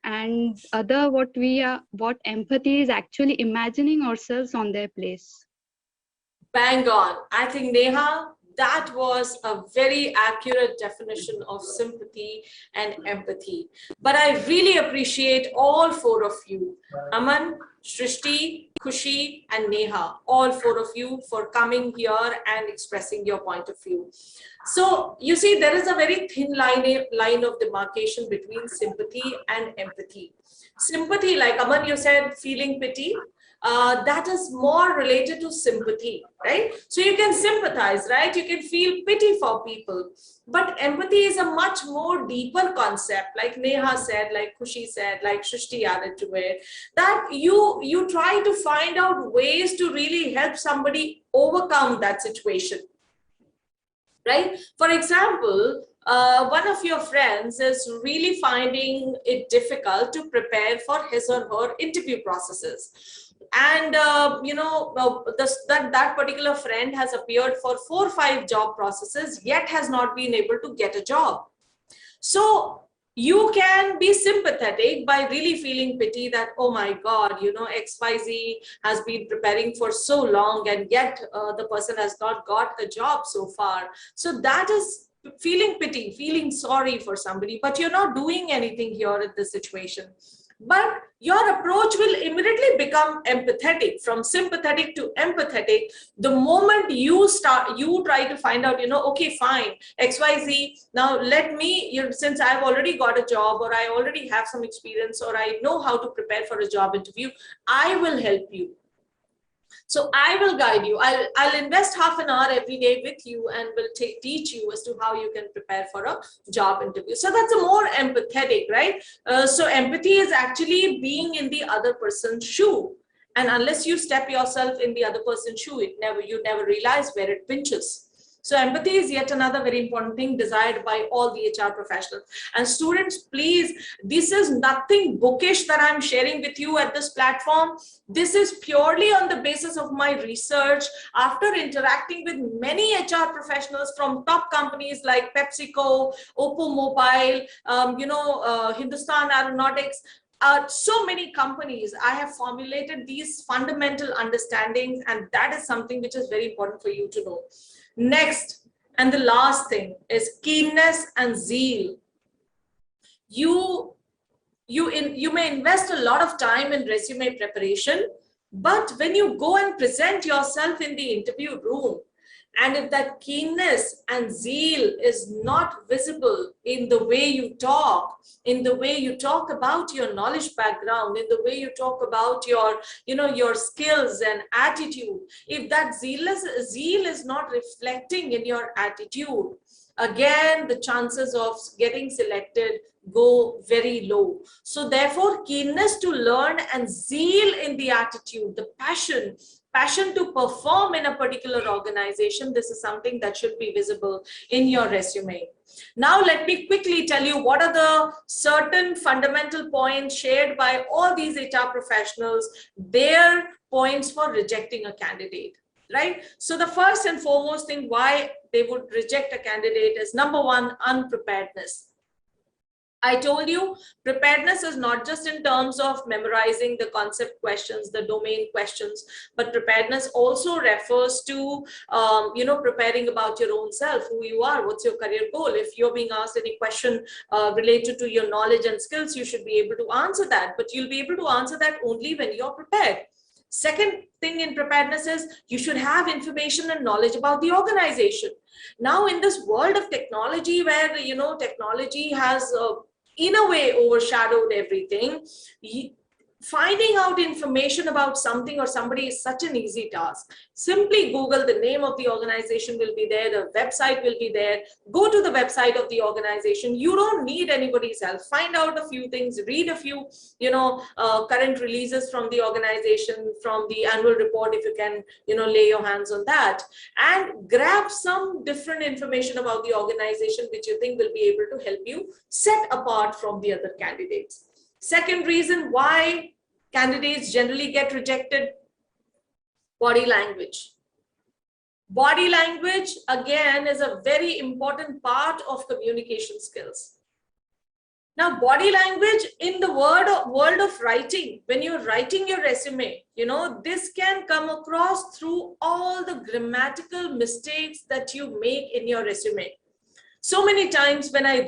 And other what empathy is actually imagining ourselves on their place. Bang on. I think, Neha, that was a very accurate definition of sympathy and empathy. But I really appreciate all four of you, Aman, Srishti, Khushi, and Neha, all four of you for coming here and expressing your point of view. So you see, there is a very thin line of demarcation between sympathy and empathy. Sympathy, like Aman, you said, feeling pity. That is more related to sympathy, right? So you can sympathize, right? You can feel pity for people. But empathy is a much more deeper concept, like Neha said, like Khushi said, like Srishti added to it, that you try to find out ways to really help somebody overcome that situation, right? For example, one of your friends is really finding it difficult to prepare for his or her interview processes. And that particular friend has appeared for 4 or 5 job processes, yet has not been able to get a job. So you can be sympathetic by really feeling pity that, oh my God, XYZ has been preparing for so long and yet the person has not got a job so far. So that is feeling pity, feeling sorry for somebody, but you're not doing anything here in this situation. But your approach will immediately become empathetic, from sympathetic to empathetic. The moment you try to find out, okay, fine, XYZ, now let me, since I've already got a job, or I already have some experience, or I know how to prepare for a job interview, I will help you. So I will guide you. I'll invest half an hour every day with you and will teach you as to how you can prepare for a job interview. So that's a more empathetic, right? So empathy is actually being in the other person's shoe. And unless you step yourself in the other person's shoe, you never realize where it pinches. So empathy is yet another very important thing desired by all the HR professionals. And students, please, this is nothing bookish that I'm sharing with you at this platform. This is purely on the basis of my research after interacting with many HR professionals from top companies like PepsiCo, Oppo Mobile, Hindustan Aeronautics. So many companies, I have formulated these fundamental understandings, and that is something which is very important for you to know. Next, and the last thing is keenness and zeal. You may invest a lot of time in resume preparation, but when you go and present yourself in the interview room, and if that keenness and zeal is not visible in the way you talk, in the way you talk about your knowledge background, in the way you talk about your skills and attitude, if that zeal is not reflecting in your attitude, again, the chances of getting selected go very low. So therefore, keenness to learn and zeal in the attitude, the passion to perform in a particular organization, this is something that should be visible in your resume. Now, let me quickly tell you what are the certain fundamental points shared by all these HR professionals, their points for rejecting a candidate, right? So the first and foremost thing why they would reject a candidate is, number one, unpreparedness. I told you, preparedness is not just in terms of memorizing the concept questions, the domain questions, but preparedness also refers to, preparing about your own self, who you are, what's your career goal. If you're being asked any question related to your knowledge and skills, you should be able to answer that, but you'll be able to answer that only when you're prepared. Second thing in preparedness is you should have information and knowledge about the organization. Now, in this world of technology where, technology has in a way overshadowed everything, finding out information about something or somebody is such an easy task. Simply Google, the name of the organization will be there, the website will be there. Go to the website of the organization. You don't need anybody's help. Find out a few things, read a few, current releases from the organization, from the annual report, if you can, lay your hands on that, and grab some different information about the organization which you think will be able to help you set apart from the other candidates. Second reason why candidates generally get rejected, body language. Body language, again, is a very important part of communication skills. Now, body language in the world of writing, when you're writing your resume, this can come across through all the grammatical mistakes that you make in your resume. So many times when I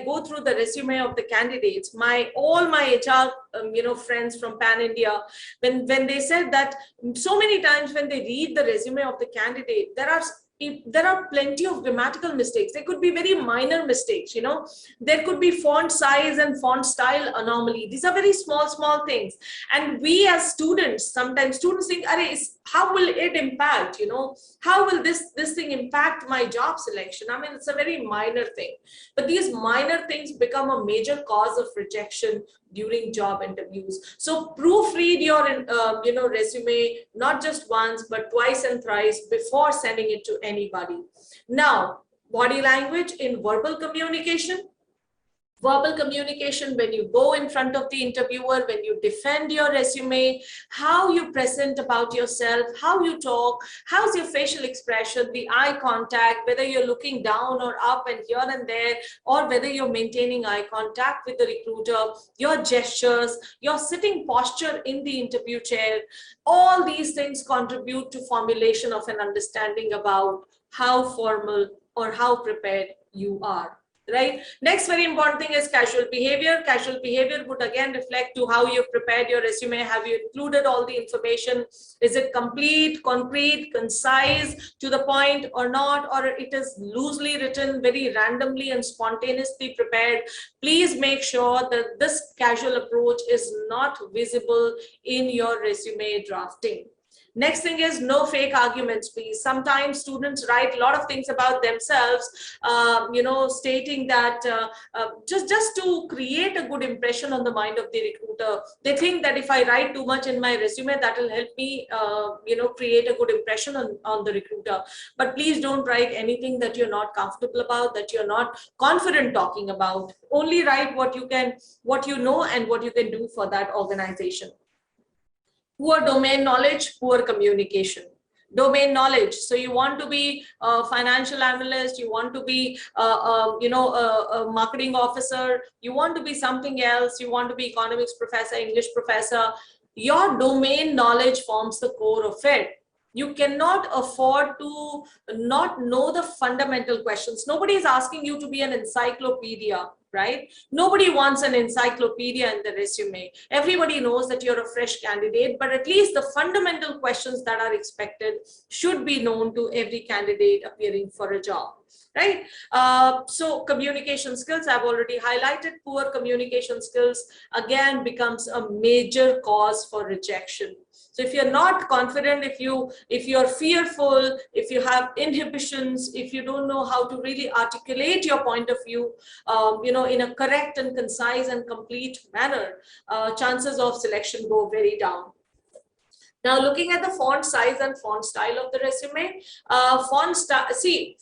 go through the resume of the candidates, all my HR friends from Pan India, when they said that so many times when they read the resume of the candidate, there are plenty of grammatical mistakes. There could be very minor mistakes, there could be font size and font style anomaly. These are very small things. And we as students, sometimes students think, how will it impact, how will this thing impact my job selection? I mean, it's a very minor thing, but these minor things become a major cause of rejection during job interviews. So proofread your resume, not just once, but twice and thrice before sending it to anybody. Now, body language in verbal communication. Verbal communication, when you go in front of the interviewer, when you defend your resume, how you present about yourself, how you talk, how's your facial expression, the eye contact, whether you're looking down or up and here and there, or whether you're maintaining eye contact with the recruiter, your gestures, your sitting posture in the interview chair, all these things contribute to formulation of an understanding about how formal or how prepared you are. Right. Next very important thing is casual behavior. Casual behavior would again reflect to how you've prepared your resume. Have you included all the information? Is it complete, concrete, concise, to the point or not? Or it is loosely written, very randomly and spontaneously prepared? Please make sure that this casual approach is not visible in your resume drafting. Next thing is no fake arguments, please. Sometimes students write a lot of things about themselves, stating that just to create a good impression on the mind of the recruiter. They think that if I write too much in my resume, that will help me, create a good impression on the recruiter. But please don't write anything that you're not comfortable about, that you're not confident talking about. Only write what you know and what you can do for that organization. Poor domain knowledge, poor communication. Domain knowledge. So you want to be a financial analyst, you want to be, a marketing officer, you want to be something else, you want to be economics professor, English professor. Your domain knowledge forms the core of it. You cannot afford to not know the fundamental questions. Nobody is asking you to be an encyclopedia, right? Nobody wants an encyclopedia in the resume. Everybody knows that you're a fresh candidate, but at least the fundamental questions that are expected should be known to every candidate appearing for a job. Right? So communication skills, I've already highlighted. Poor communication skills, again, becomes a major cause for rejection. So if you're not confident, if you're fearful, if you have inhibitions, if you don't know how to really articulate your point of view, in a correct and concise and complete manner, chances of selection go very down. Now, looking at the font size and font style of the resume,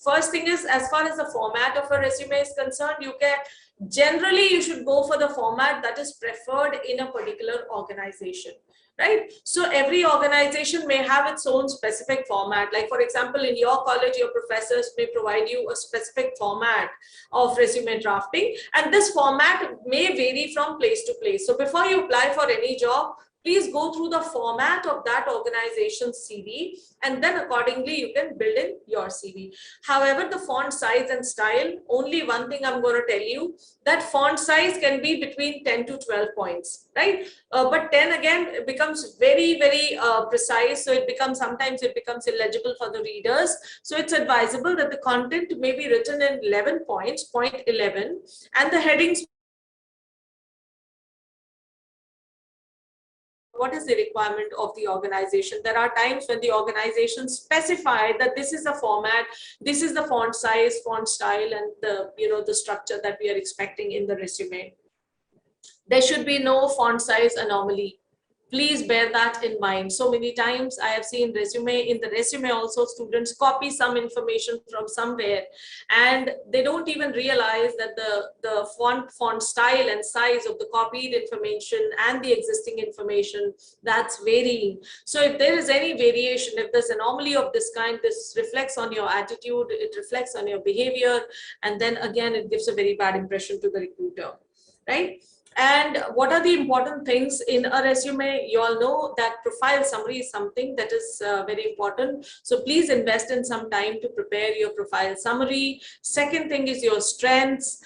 first thing is, as far as the format of a resume is concerned, you should go for the format that is preferred in a particular organization. Right? So every organization may have its own specific format. Like, for example, in your college, your professors may provide you a specific format of resume drafting, and this format may vary from place to place. So before you apply for any job, please go through the format of that organization's CV, and then accordingly you can build in your CV. However, the font size and style, only one thing I'm going to tell you, that font size can be between 10 to 12 points, right? But 10 again becomes very, very precise. So sometimes it becomes illegible for the readers. So it's advisable that the content may be written in 11 points, point 11, and the headings. What is the requirement of the organization? There are times when the organization specify that this is the format, this is the font size, font style, and the structure that we are expecting in the resume. There should be no font size anomaly. Please bear that in mind. So many times I have seen in the resume also students copy some information from somewhere, and they don't even realize that the font style and size of the copied information and the existing information, that's varying. So if there is any variation, if there's anomaly of this kind, this reflects on your attitude, it reflects on your behavior, and then again it gives a very bad impression to the recruiter, right? And what are the important things in a resume? You all know that profile summary is something that is very important. So please invest in some time to prepare your profile summary. Second thing is your strengths.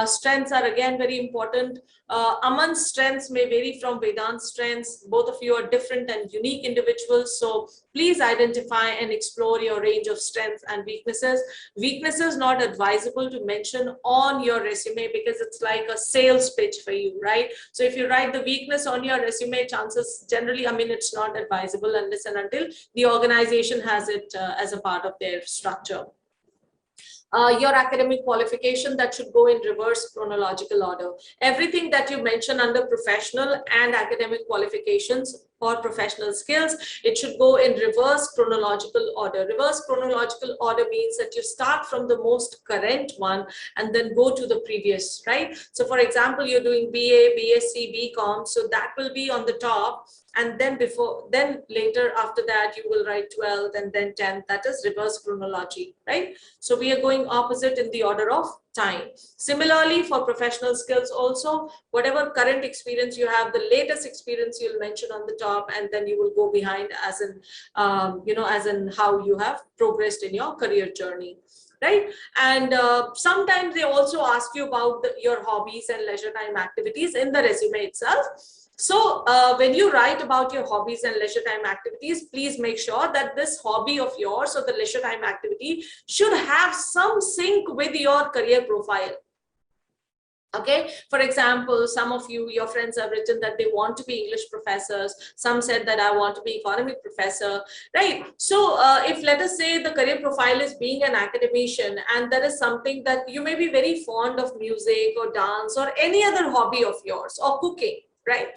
Strengths are again very important. Aman's strengths may vary from Vedant's strengths. Both of you are different and unique individuals. So please identify and explore your range of strengths and weaknesses. Weaknesses not advisable to mention on your resume because it's like a sales pitch for you, right? So if you write the weakness on your resume, chances generally, I mean, it's not advisable unless and until the organization has it as a part of their structure. Your academic qualification, that should go in reverse chronological order. Everything that you mention under professional and academic qualifications or professional skills, it should go in reverse chronological order. Reverse chronological order means that you start from the most current one and then go to the previous, right? So for example, you're doing BA, BSc, BCom, so that will be on the top, and then later after that you will write 12th and then 10th. That is reverse chronology, right? So we are going opposite in the order of time. Similarly, for professional skills also, whatever current experience you have, the latest experience you'll mention on the top, and then you will go behind as in as in how you have progressed in your career journey, right? And sometimes they also ask you about your hobbies and leisure time activities in the resume itself. So when you write about your hobbies and leisure time activities, please make sure that this hobby of yours or the leisure time activity should have some sync with your career profile. Okay, for example, some of you, your friends have written that they want to be English professors. Some said that I want to be economic professor, right? So if let us say the career profile is being an academician, and there is something that you may be very fond of music or dance or any other hobby of yours or cooking, right?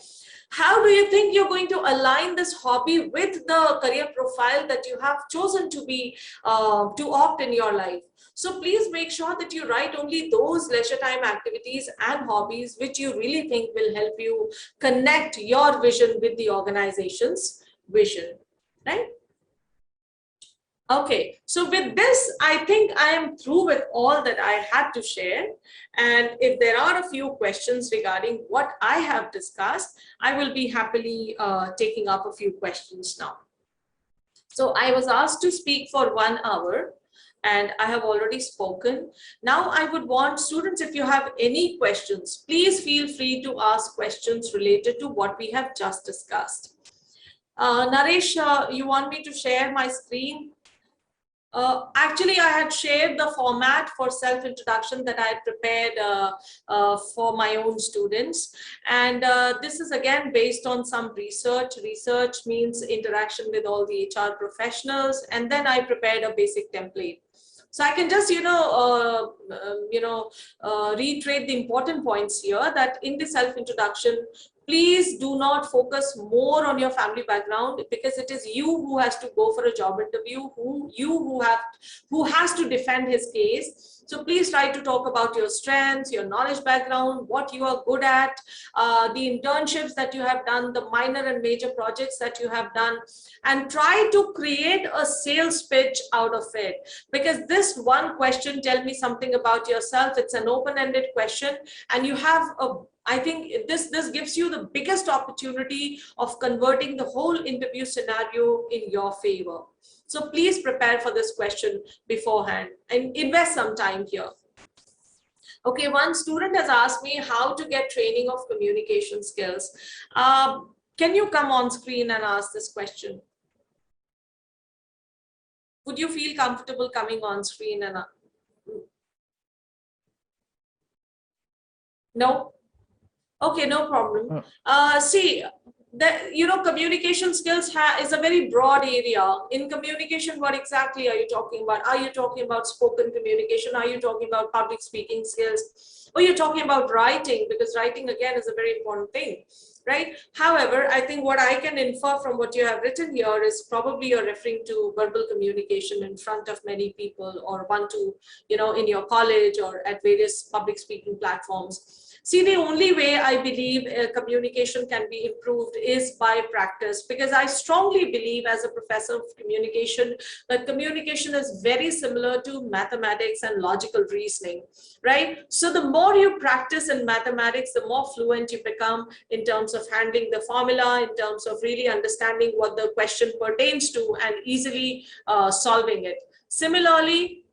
How do you think you're going to align this hobby with the career profile that you have chosen to be to opt in your life? So please make sure that you write only those leisure time activities and hobbies which you really think will help you connect your vision with the organization's vision, right? Okay, so with this, I think I am through with all that I had to share. And if there are a few questions regarding what I have discussed, I will be happily taking up a few questions now. So I was asked to speak for 1 hour, and I have already spoken. Now I would want students, if you have any questions, please feel free to ask questions related to what we have just discussed. Naresh, you want me to share my screen? Actually, I had shared the format for self-introduction that I had prepared for my own students. And this is again based on some research. Research means interaction with all the HR professionals. And then I prepared a basic template. So I can just, reiterate the important points here, that in the self-introduction, please do not focus more on your family background, because it is you who has to go for a job interview, who has to defend his case. So please try to talk about your strengths, your knowledge background, what you are good at, the internships that you have done, the minor and major projects that you have done, and try to create a sales pitch out of it. Because this one question, tell me something about yourself, it's an open-ended question, and you have I think this gives you the biggest opportunity of converting the whole interview scenario in your favor. So please prepare for this question beforehand and invest some time here. Okay, one student has asked me how to get training of communication skills. Can you come on screen and ask this question? Would you feel comfortable coming on screen and no? Okay, no problem. See, communication skills is a very broad area. In communication, what exactly are you talking about? Are you talking about spoken communication? Are you talking about public speaking skills? Or you're talking about writing? Because writing again is a very important thing, right? However, I think what I can infer from what you have written here is probably you're referring to verbal communication in front of many people, or one-to, in your college or at various public speaking platforms. See, the only way I believe communication can be improved is by practice, because I strongly believe as a professor of communication that communication is very similar to mathematics and logical reasoning, right? So the more you practice in mathematics, the more fluent you become in terms of handling the formula, in terms of really understanding what the question pertains to and easily solving it. Similarly,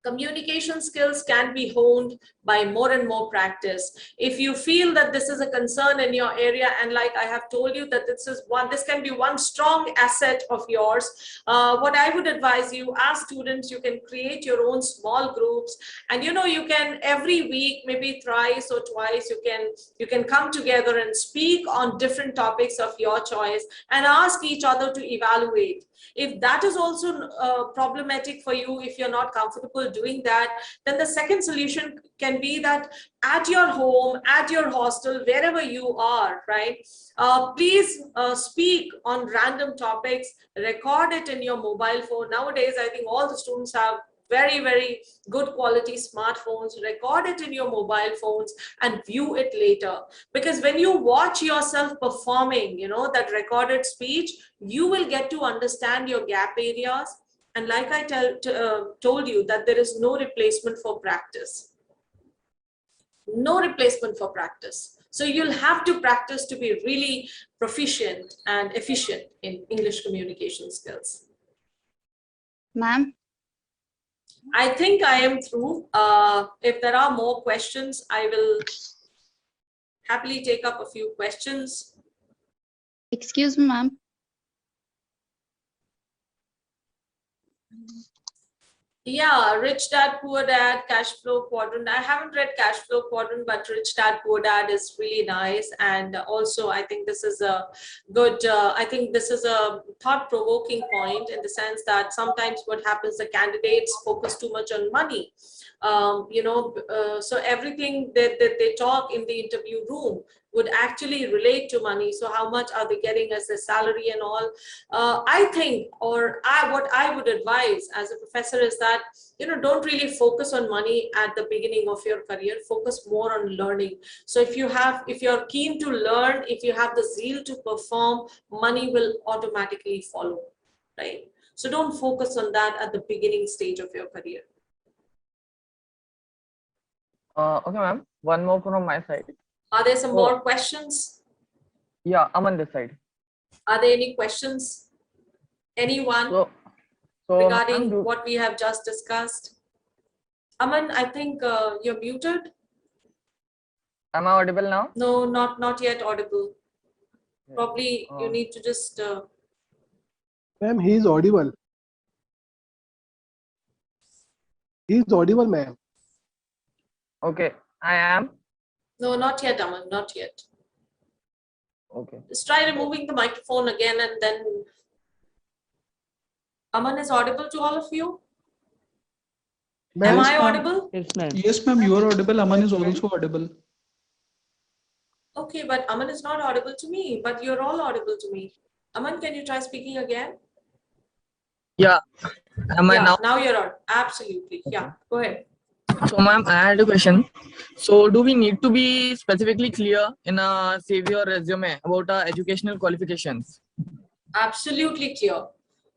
communication skills can be honed by more and more practice. If you feel that this is a concern in your area, and like I have told you that this can be one strong asset of yours, what I would advise you as students, you can create your own small groups, and you can every week, maybe thrice or twice, you can come together and speak on different topics of your choice and ask each other to evaluate. If that is also problematic for you, if you're not comfortable doing that, then the second solution can be that at your home, at your hostel, wherever you are, right, please speak on random topics, record it in your mobile phone. Nowadays, I think all the students have very, very good quality smartphones. Record it in your mobile phones and view it later. Because when you watch yourself performing, that recorded speech, you will get to understand your gap areas. And like I told you, that there is no replacement for practice. No replacement for practice. So you'll have to practice to be really proficient and efficient in English communication skills. Ma'am? I think I am through. If there are more questions, I will happily take up a few questions. Excuse me, ma'am. Yeah, Rich Dad, Poor Dad, Cash Flow Quadrant. I haven't read Cash Flow Quadrant, but Rich Dad, Poor Dad is really nice. And also, I think this is a good, I think this is a thought-provoking point, in the sense that sometimes what happens, the candidates focus too much on money. So everything that they talk in the interview room would actually relate to money. So how much are they getting as a salary and all? I think, what I would advise as a professor is that, don't really focus on money at the beginning of your career. Focus more on learning. So if you're keen to learn, if you have the zeal to perform, money will automatically follow, right? So don't focus on that at the beginning stage of your career. Okay, ma'am. One more from my side. Are there some more questions? Yeah, I'm on this side. Are there any questions? Anyone regarding what we have just discussed? Aman, I think you're muted. Am I audible now? No, not yet audible. Probably you need to just... Ma'am, he is audible. He is audible, ma'am. Okay, I am. No, not yet, Aman, not yet. Okay. Just try removing the microphone again, and then... Aman is audible to all of you? Am I audible? Yes, ma'am. Yes, ma'am, you are audible. Aman is also audible. Okay, but Aman is not audible to me, but you're all audible to me. Aman, can you try speaking again? Yeah. Am I now? Now you're on. Absolutely. Okay. Yeah, go ahead. So, ma'am, I had a question. So, do we need to be specifically clear in a CV or resume about our educational qualifications? Absolutely clear.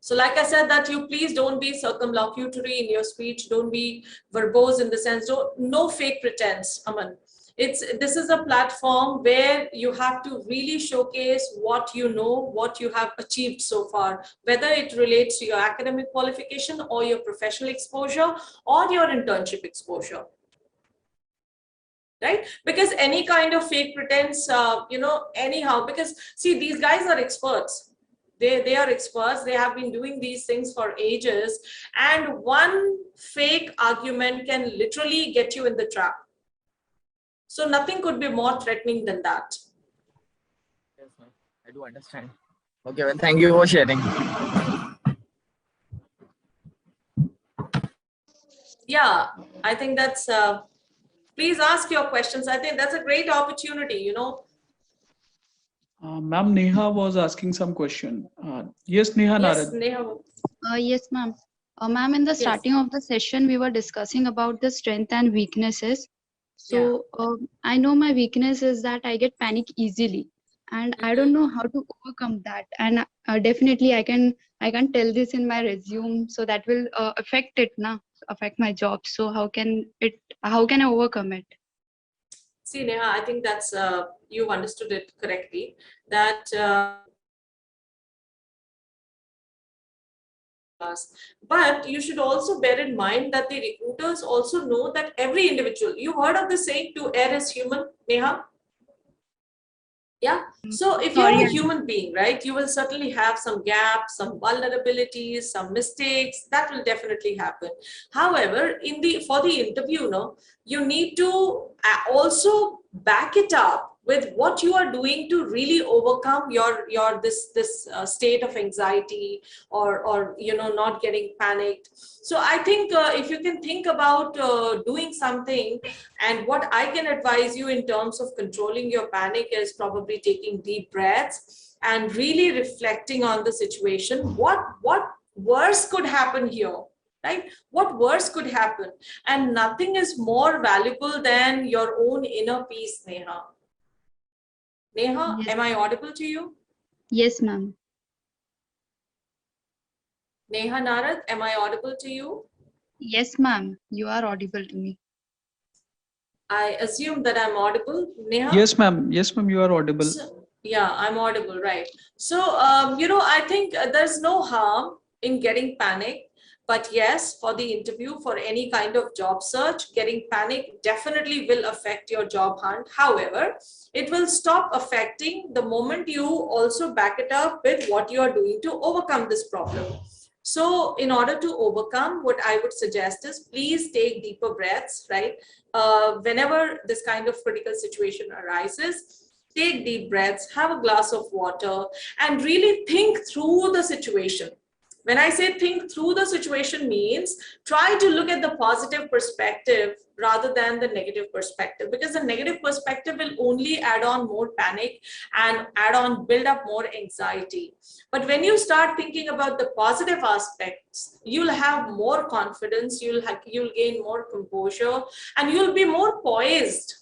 So like I said, that you please don't be circumlocutory in your speech. Don't be verbose in the sense, no fake pretense, Aman. This is a platform where you have to really showcase what you know, what you have achieved so far, whether it relates to your academic qualification or your professional exposure or your internship exposure. Right? Because any kind of fake pretense, anyhow, because see, these guys are experts. They are experts. They have been doing these things for ages. And one fake argument can literally get you in the trap. So nothing could be more threatening than that. Yes, ma'am. I do understand. Okay, well, thank you for sharing. Yeah, I think that's, please ask your questions. I think that's a great opportunity, Ma'am, Neha was asking some question. Yes, Neha Yes, Narad. Neha. Yes, ma'am. Ma'am, in the Yes. starting of the session, we were discussing about the strength and weaknesses. So I know my weakness is that I get panic easily, and I don't know how to overcome that. And definitely, I can tell this in my resume, so that will affect it now, affect my job. So how can I overcome it? See, Neha, I think that's you've understood it correctly. That but you should also bear in mind that the recruiters also know that every individual. You heard of the saying, "To err is human," Neha. Yeah. So if you're Sorry, a human being, right, you will certainly have some gaps, some vulnerabilities, some mistakes. That will definitely happen. However, for the interview, no, you need to also back it up with what you are doing to really overcome your this state of anxiety or not getting panicked. So I think if you can think about doing something, and what I can advise you in terms of controlling your panic is probably taking deep breaths and really reflecting on the situation. What worse could happen here? Right? What worse could happen? And nothing is more valuable than your own inner peace, Neha. Neha, yes, am I audible to you? yes, ma'am. Neha Narad, am I audible to you? Yes, ma'am. You are audible to me. I assume that I'm audible, Neha? Yes, ma'am. Yes, ma'am. You are audible. So, yeah, I'm audible, right? So, I think there's no harm in getting panic, but yes, for the interview, for any kind of job search, getting panic definitely will affect your job hunt. However, it will stop affecting the moment you also back it up with what you are doing to overcome this problem. So in order to overcome, what I would suggest is please take deeper breaths, right? Whenever this kind of critical situation arises, take deep breaths, have a glass of water, and really think through the situation. When I say think through the situation means try to look at the positive perspective rather than the negative perspective, because the negative perspective will only add on more panic and build up more anxiety. But when you start thinking about the positive aspects, you'll have more confidence, you'll gain more composure, and you'll be more poised,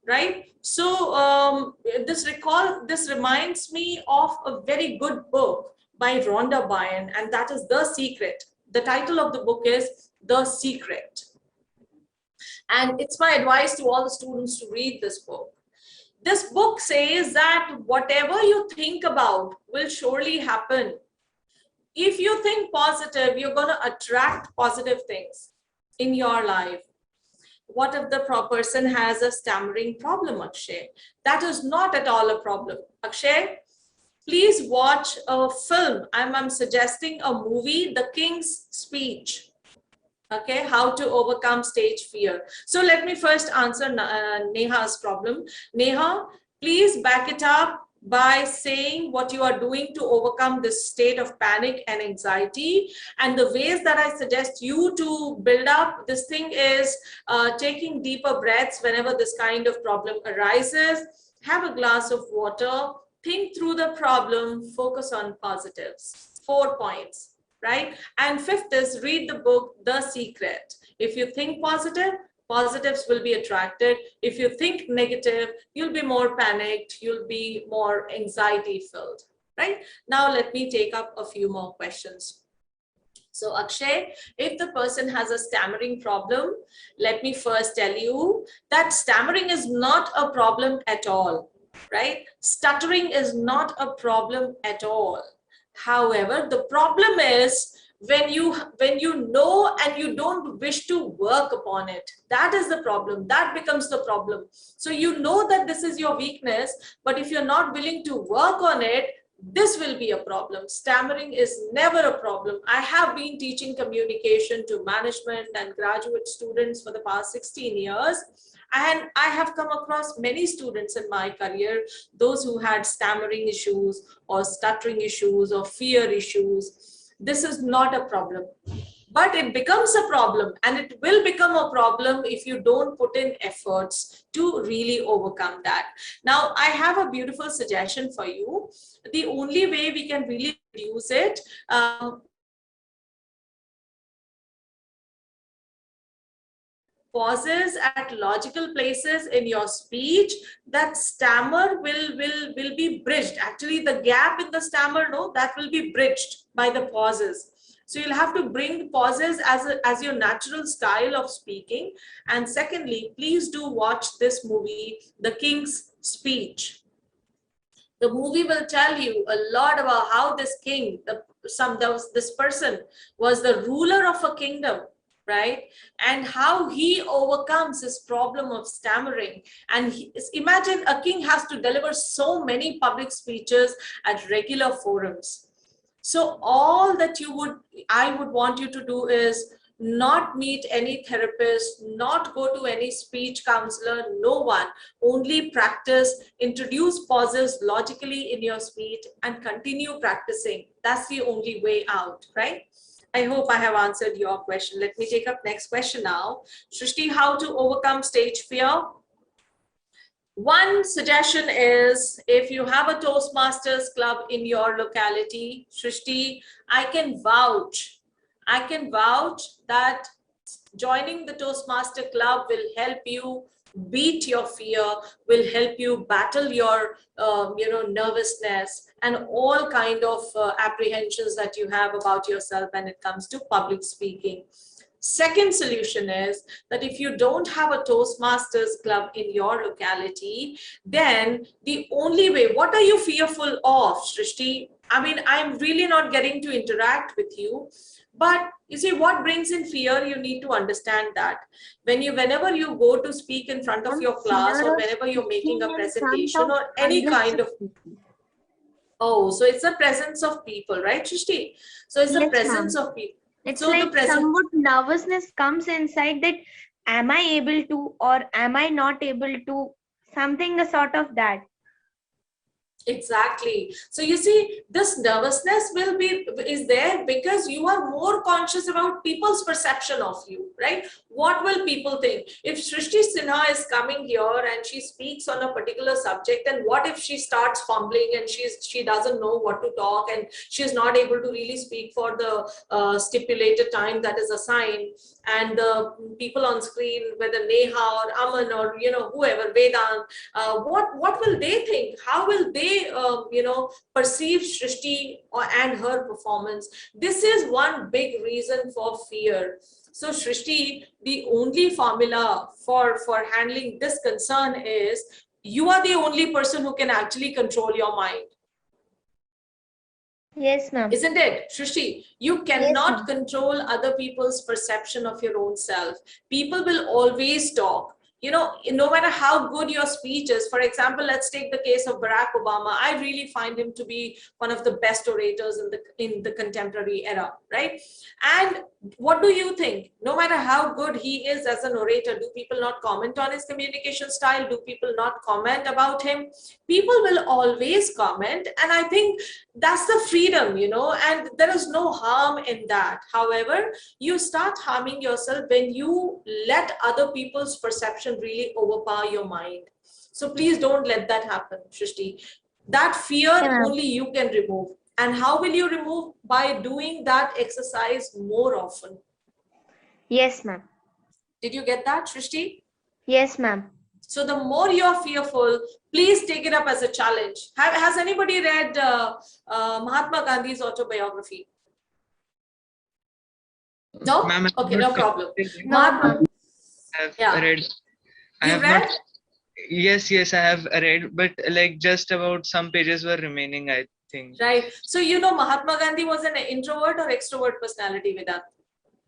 right? So this reminds me of a very good book by Rhonda Byrne, and that is The Secret. The title of the book is The Secret. And it's my advice to all the students to read this book. This book says that whatever you think about will surely happen. If you think positive, you're going to attract positive things in your life. What if the person has a stammering problem, Akshay? That is not at all a problem. Akshay, please watch a film. I'm suggesting a movie, The King's Speech. Okay, how to overcome stage fear. So let me first answer Neha's problem. Neha, please back it up by saying what you are doing to overcome this state of panic and anxiety. And the ways that I suggest you to build up this thing is taking deeper breaths whenever this kind of problem arises. Have a glass of water, think through the problem, focus on positives. 4 points, right? And fifth is read the book, The Secret. If you think positive, positives will be attracted. If you think negative, you'll be more panicked, you'll be more anxiety filled, right? Now let me take up a few more questions. So Akshay, if the person has a stammering problem, let me first tell you that stammering is not a problem at all, right? Stuttering is not a problem at all. However, the problem is when you know and you don't wish to work upon it. That is the problem. That becomes the problem. So you know that this is your weakness, but if you're not willing to work on it, this will be a problem. Stammering is never a problem. I have been teaching communication to management and graduate students for the past 16 years. And I have come across many students in my career, those who had stammering issues or stuttering issues or fear issues. This is not a problem. But it becomes a problem, and it will become a problem if you don't put in efforts to really overcome that. Now, I have a beautiful suggestion for you. The only way we can really reduce it, pauses at logical places in your speech, that stammer will be bridged. Actually, the gap in the stammer, no, that will be bridged by the pauses. So you'll have to bring pauses as your natural style of speaking. And secondly, please do watch this movie, The King's Speech. The movie will tell you a lot about how this king, this person was the ruler of a kingdom, right? And how he overcomes his problem of stammering. And imagine a king has to deliver so many public speeches at regular forums. So all that I would want you to do is not meet any therapist, not go to any speech counselor, no one. Only practice, introduce pauses logically in your speech and continue practicing. That's the only way out, right? I hope I have answered your question. Let me take up next question now. Srishti, how to overcome stage fear? One suggestion is, if you have a Toastmasters club in your locality, Srishti, I can vouch that joining the Toastmaster club will help you beat your fear, will help you battle your nervousness and all kind of apprehensions that you have about yourself when it comes to public speaking. Second solution is that if you don't have a Toastmasters club in your locality, then the only way, what are you fearful of, Srishti? I mean, I'm really not getting to interact with you, but you see, what brings in fear, you need to understand that. Whenever you go to speak in front of your class, or whenever you're making a presentation or any kind of, oh, so it's the presence of people, right, Srishti? So it's the presence of people. It's so like somewhat nervousness comes inside that, am I able to or am I not able to, something a sort of that. Exactly. So you see, this nervousness is there because you are more conscious about people's perception of you, right? What will people think? If Srishti Sinha is coming here and she speaks on a particular subject, and what if she starts fumbling and she doesn't know what to talk and she's not able to really speak for the stipulated time that is assigned, and the people on screen, whether Neha or Aman or whoever, Vedant, what will they think? How will they perceive Srishti and her performance? This is one big reason for fear. So Srishti, the only formula for handling this concern is, you are the only person who can actually control your mind. Yes, ma'am. Isn't it, Srishti? You cannot control other people's perception of your own self. People will always talk. No matter how good your speech is. For example, let's take the case of Barack Obama. I really find him to be one of the best orators in the contemporary era, right? And what do you think? No matter how good he is as an orator, do people not comment on his communication style? Do people not comment about him? People will always comment, and I think that's the freedom, and there is no harm in that. However, you start harming yourself when you let other people's perception really overpower your mind. So please don't let that happen, Srishti. That fear only you can remove. And how will you remove? By doing that exercise more often. Yes, ma'am. Did you get that, Srishti? Yes, ma'am. So the more you're fearful, please take it up as a challenge. Has anybody read Mahatma Gandhi's autobiography? No? Okay, no problem. I have read. I have read? not. Yes, I have read, but like just about some pages were remaining, I think. Right. So Mahatma Gandhi was an introvert or extrovert personality, Vedant?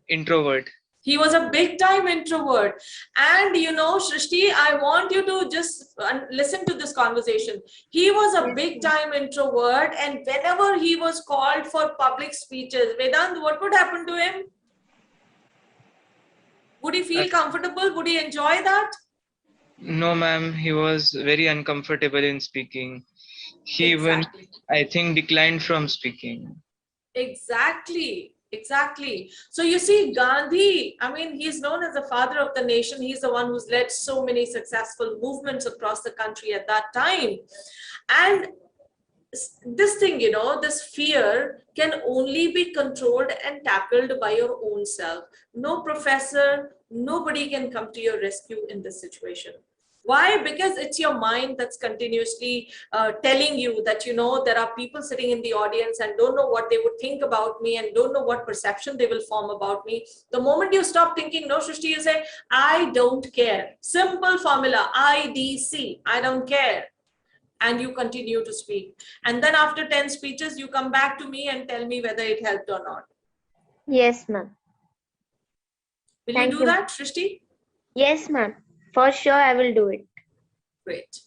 Introvert. He was a big time introvert. And Srishti, I want you to just listen to this conversation. He was a big time introvert, and whenever he was called for public speeches, Vedant, what would happen to him? Would he feel comfortable? Would he enjoy that? No, ma'am. He was very uncomfortable in speaking. He even, I think, declined from speaking. Exactly. Exactly. So you see, Gandhi, I mean, he's known as the father of the nation. He's the one who's led so many successful movements across the country at that time. And this thing, you know, this fear can only be controlled and tackled by your own self. No professor, nobody can come to your rescue in this situation. Why? Because it's your mind that's continuously telling you that, you know, there are people sitting in the audience and don't know what they would think about me and don't know what perception they will form about me. The moment you stop thinking, no, Srishti, you say, I don't care. Simple formula, IDC, I don't care. And you continue to speak. And then after 10 speeches, you come back to me and tell me whether it helped or not. Yes, ma'am. Will Thank you do you. that, Srishti? Yes, ma'am. For sure, I will do it. Great.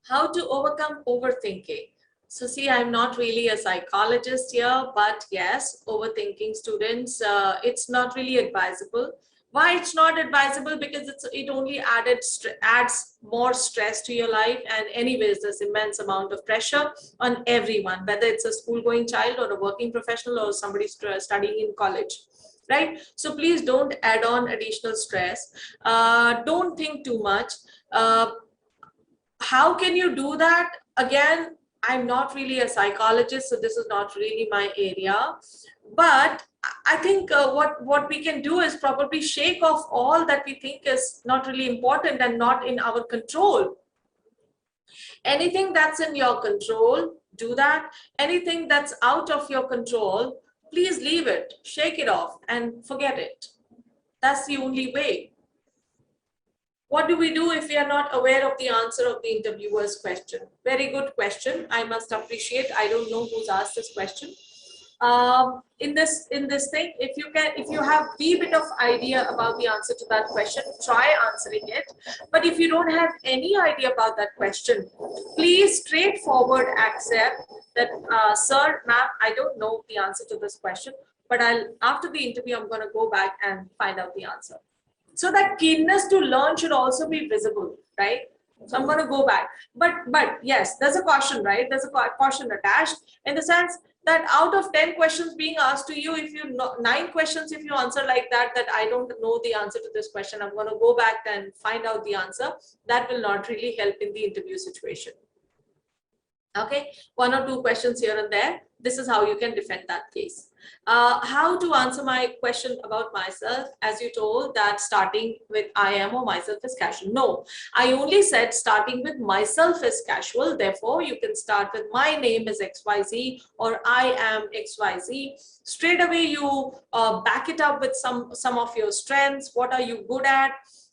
How to overcome overthinking. So see, I'm not really a psychologist here, but yes, overthinking students, it's not really advisable. Why it's not advisable? Because it only adds more stress to your life. And anyways, there's immense amount of pressure on everyone, whether it's a school-going child or a working professional or somebody studying in college. Right? So please don't add on additional stress. Don't think too much. How can you do that? Again, I'm not really a psychologist, so this is not really my area. But I think what we can do is probably shake off all that we think is not really important and not in our control. Anything that's in your control, do that. Anything that's out of your control, please leave it, shake it off and forget it. That's the only way. What do we do if we are not aware of the answer of the interviewer's question? Very good question. I must appreciate. I don't know who's asked this question. In this thing, if you have wee bit of idea about the answer to that question, try answering it. But if you don't have any idea about that question, please straightforward accept that, sir, ma'am, I don't know the answer to this question, but after the interview, I'm going to go back and find out the answer. So that keenness to learn should also be visible, right? So I'm going to go back. But yes, there's a caution, right? There's a caution attached in the sense that out of 10 questions being asked to you, if you know 9 questions, if you answer like that I don't know the answer to this question, I'm going to go back and find out the answer, that will not really help in the interview situation. Okay, 1 or 2 questions here and there. This is how you can defend that case. How to answer my question about myself, as you told that starting with I am or myself is casual. No, I only said starting with myself is casual. Therefore, you can start with my name is XYZ or I am XYZ. Straight away, you back it up with some of your strengths. What are you good at?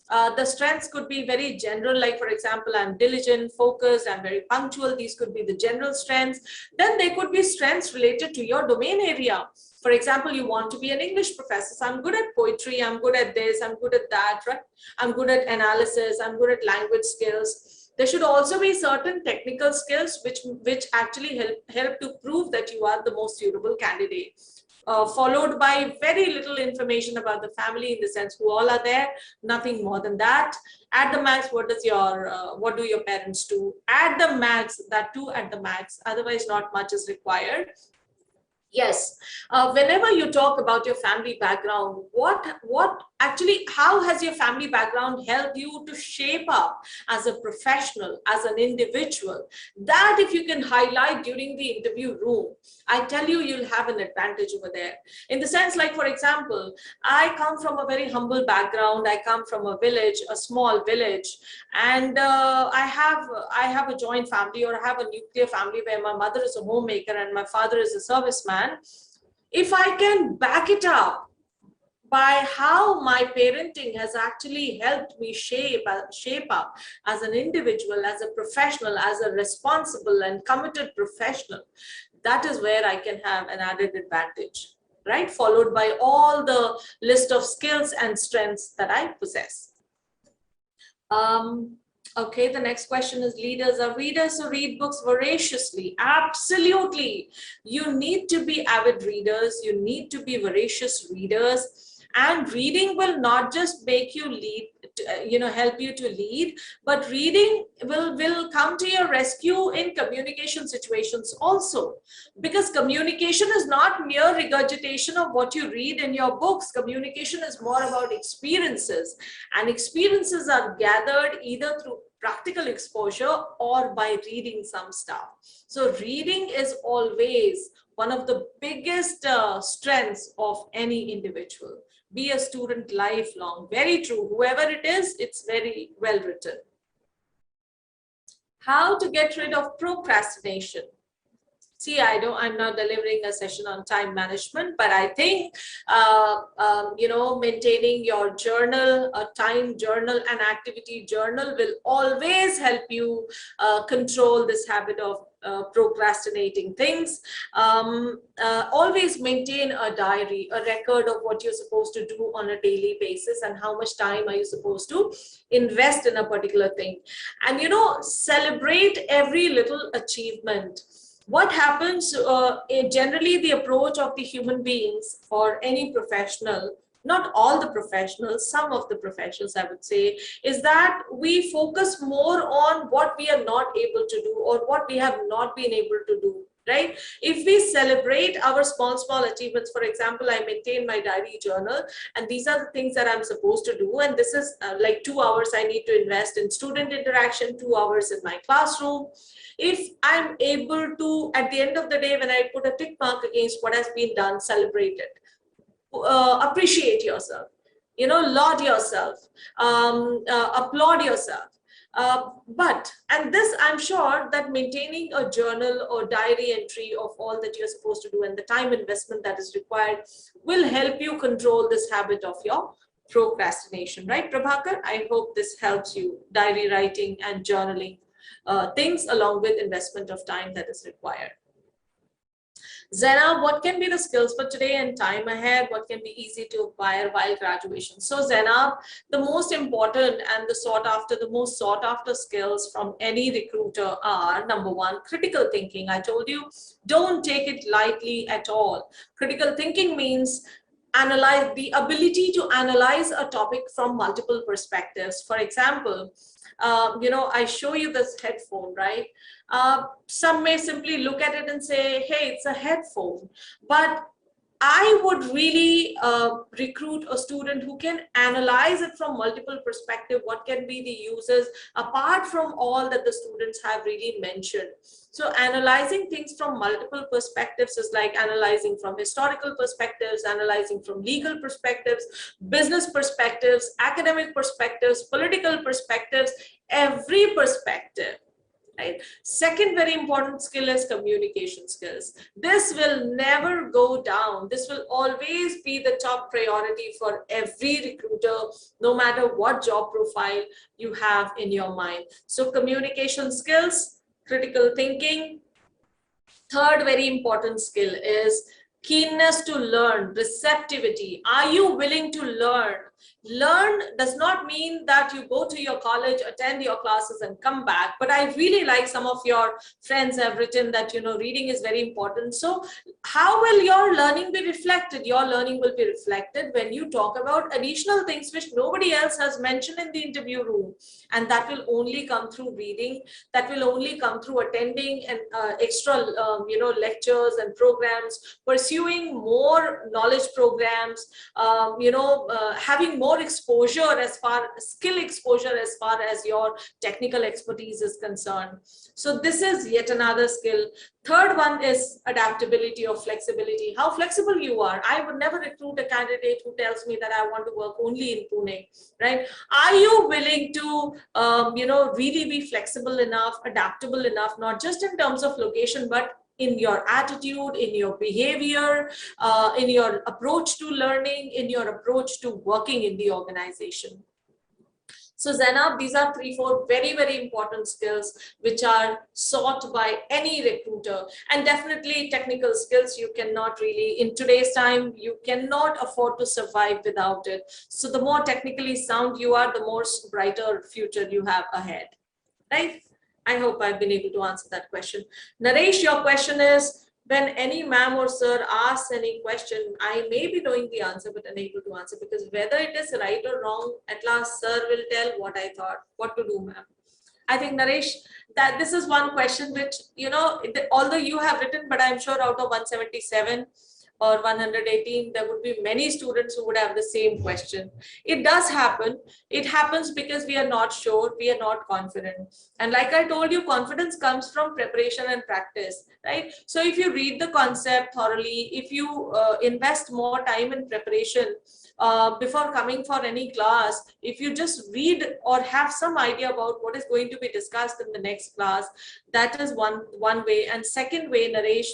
The strengths could be very general, like for example, I'm diligent, focused, I'm very punctual. These could be the general strengths. Then there could be strengths related to your domain area. For example, you want to be an English professor. So I'm good at poetry, I'm good at this, I'm good at that, right? I'm good at analysis, I'm good at language skills. There should also be certain technical skills which actually help to prove that you are the most suitable candidate. Followed by very little information about the family, in the sense who all are there, nothing more than that. At the max, what do your parents do? At the max, that too at the max, otherwise not much is required. Yes, whenever you talk about your family background, how has your family background helped you to shape up as a professional, as an individual? That if you can highlight during the interview room, I tell you, you'll have an advantage over there. In the sense, like for example, I come from a very humble background. I come from a village, a small village, and I have a joint family, or I have a nuclear family where my mother is a homemaker and my father is a serviceman. If I can back it up by how my parenting has actually helped me shape up as an individual, as a professional, as a responsible and committed professional, that is where I can have an added advantage, right? Followed by all the list of skills and strengths that I possess. Okay, the next question is, leaders are readers who read books voraciously. Absolutely. You need to be avid readers. You need to be voracious readers. And reading will not just make you lead, help you to lead, but reading will come to your rescue in communication situations also, because communication is not mere regurgitation of what you read in your books. Communication is more about experiences, and experiences are gathered either through practical exposure or by reading some stuff. So reading is always one of the biggest strengths of any individual. Be a student lifelong. Very true. Whoever it is, it's very well written. How to get rid of procrastination. See, I'm not delivering a session on time management, but I think, maintaining your journal, a time journal, an activity journal will always help you control this habit of procrastinating things. Always maintain a diary, a record of what you're supposed to do on a daily basis and how much time are you supposed to invest in a particular thing. And, celebrate every little achievement. What happens, generally the approach of the human beings or any professional, not all the professionals, some of the professionals I would say, is that we focus more on what we are not able to do or what we have not been able to do, right? If we celebrate our small achievements, for example, I maintain my diary journal and these are the things that I'm supposed to do, and this is like 2 hours I need to invest in student interaction, 2 hours in my classroom. If I'm able to, at the end of the day, when I put a tick mark against what has been done, celebrate it, appreciate yourself, laud yourself, applaud yourself. And this, I'm sure that maintaining a journal or diary entry of all that you're supposed to do and the time investment that is required will help you control this habit of your procrastination, right, Prabhakar? I hope this helps you, diary writing and journaling things along with investment of time that is required. Zainab, what can be the skills for today and time ahead? What can be easy to acquire while graduation? So Zainab, the most important and the most sought after skills from any recruiter are, number one, critical thinking. I told you, don't take it lightly at all. Critical thinking means the ability to analyze a topic from multiple perspectives. For example, I show you this headphone, right? Some may simply look at it and say, hey, it's a headphone. But I would really recruit a student who can analyze it from multiple perspectives. What can be the uses apart from all that the students have really mentioned? So analyzing things from multiple perspectives is like analyzing from historical perspectives, analyzing from legal perspectives, business perspectives, academic perspectives, political perspectives, every perspective. Right? Second very important skill is communication skills. This will never go down. This will always be the top priority for every recruiter, no matter what job profile you have in your mind. So communication skills, critical thinking. Third very important skill is keenness to learn, receptivity. Are you willing to learn? Learn does not mean that you go to your college, attend your classes and come back. But I really like some of your friends have written that, reading is very important. So how will your learning be reflected? Your learning will be reflected when you talk about additional things which nobody else has mentioned in the interview room. And that will only come through reading. That will only come through attending and extra, lectures and programs, pursuing more knowledge programs, having more exposure skill exposure as far as your technical expertise is concerned. So this is yet another skill. Third one is adaptability of flexibility. How flexible you are. I would never recruit a candidate who tells me that I want to work only in Pune, right? Are you willing to, really be flexible enough, adaptable enough, not just in terms of location, but in your attitude, in your behavior, in your approach to learning, in your approach to working in the organization. So Zainab, these are 3-4 very, very important skills which are sought by any recruiter. And definitely technical skills, you cannot really, in today's time, you cannot afford to survive without it. So the more technically sound you are, the more brighter future you have ahead, right? I hope I've been able to answer that question. Naresh, your question is, when any ma'am or sir asks any question, I may be knowing the answer but unable to answer, because whether it is right or wrong, at last sir will tell what I thought, what to do, ma'am. I think, Naresh, that this is one question which, you know, although you have written, but I'm sure out of 177 or 118, there would be many students who would have the same question. It does happen. It happens because we are not sure, we are not confident. And like I told you, confidence comes from preparation and practice, right? So if you read the concept thoroughly, if you invest more time in preparation, before coming for any class, if you just read or have some idea about what is going to be discussed in the next class, that is one way. And second way, Naresh,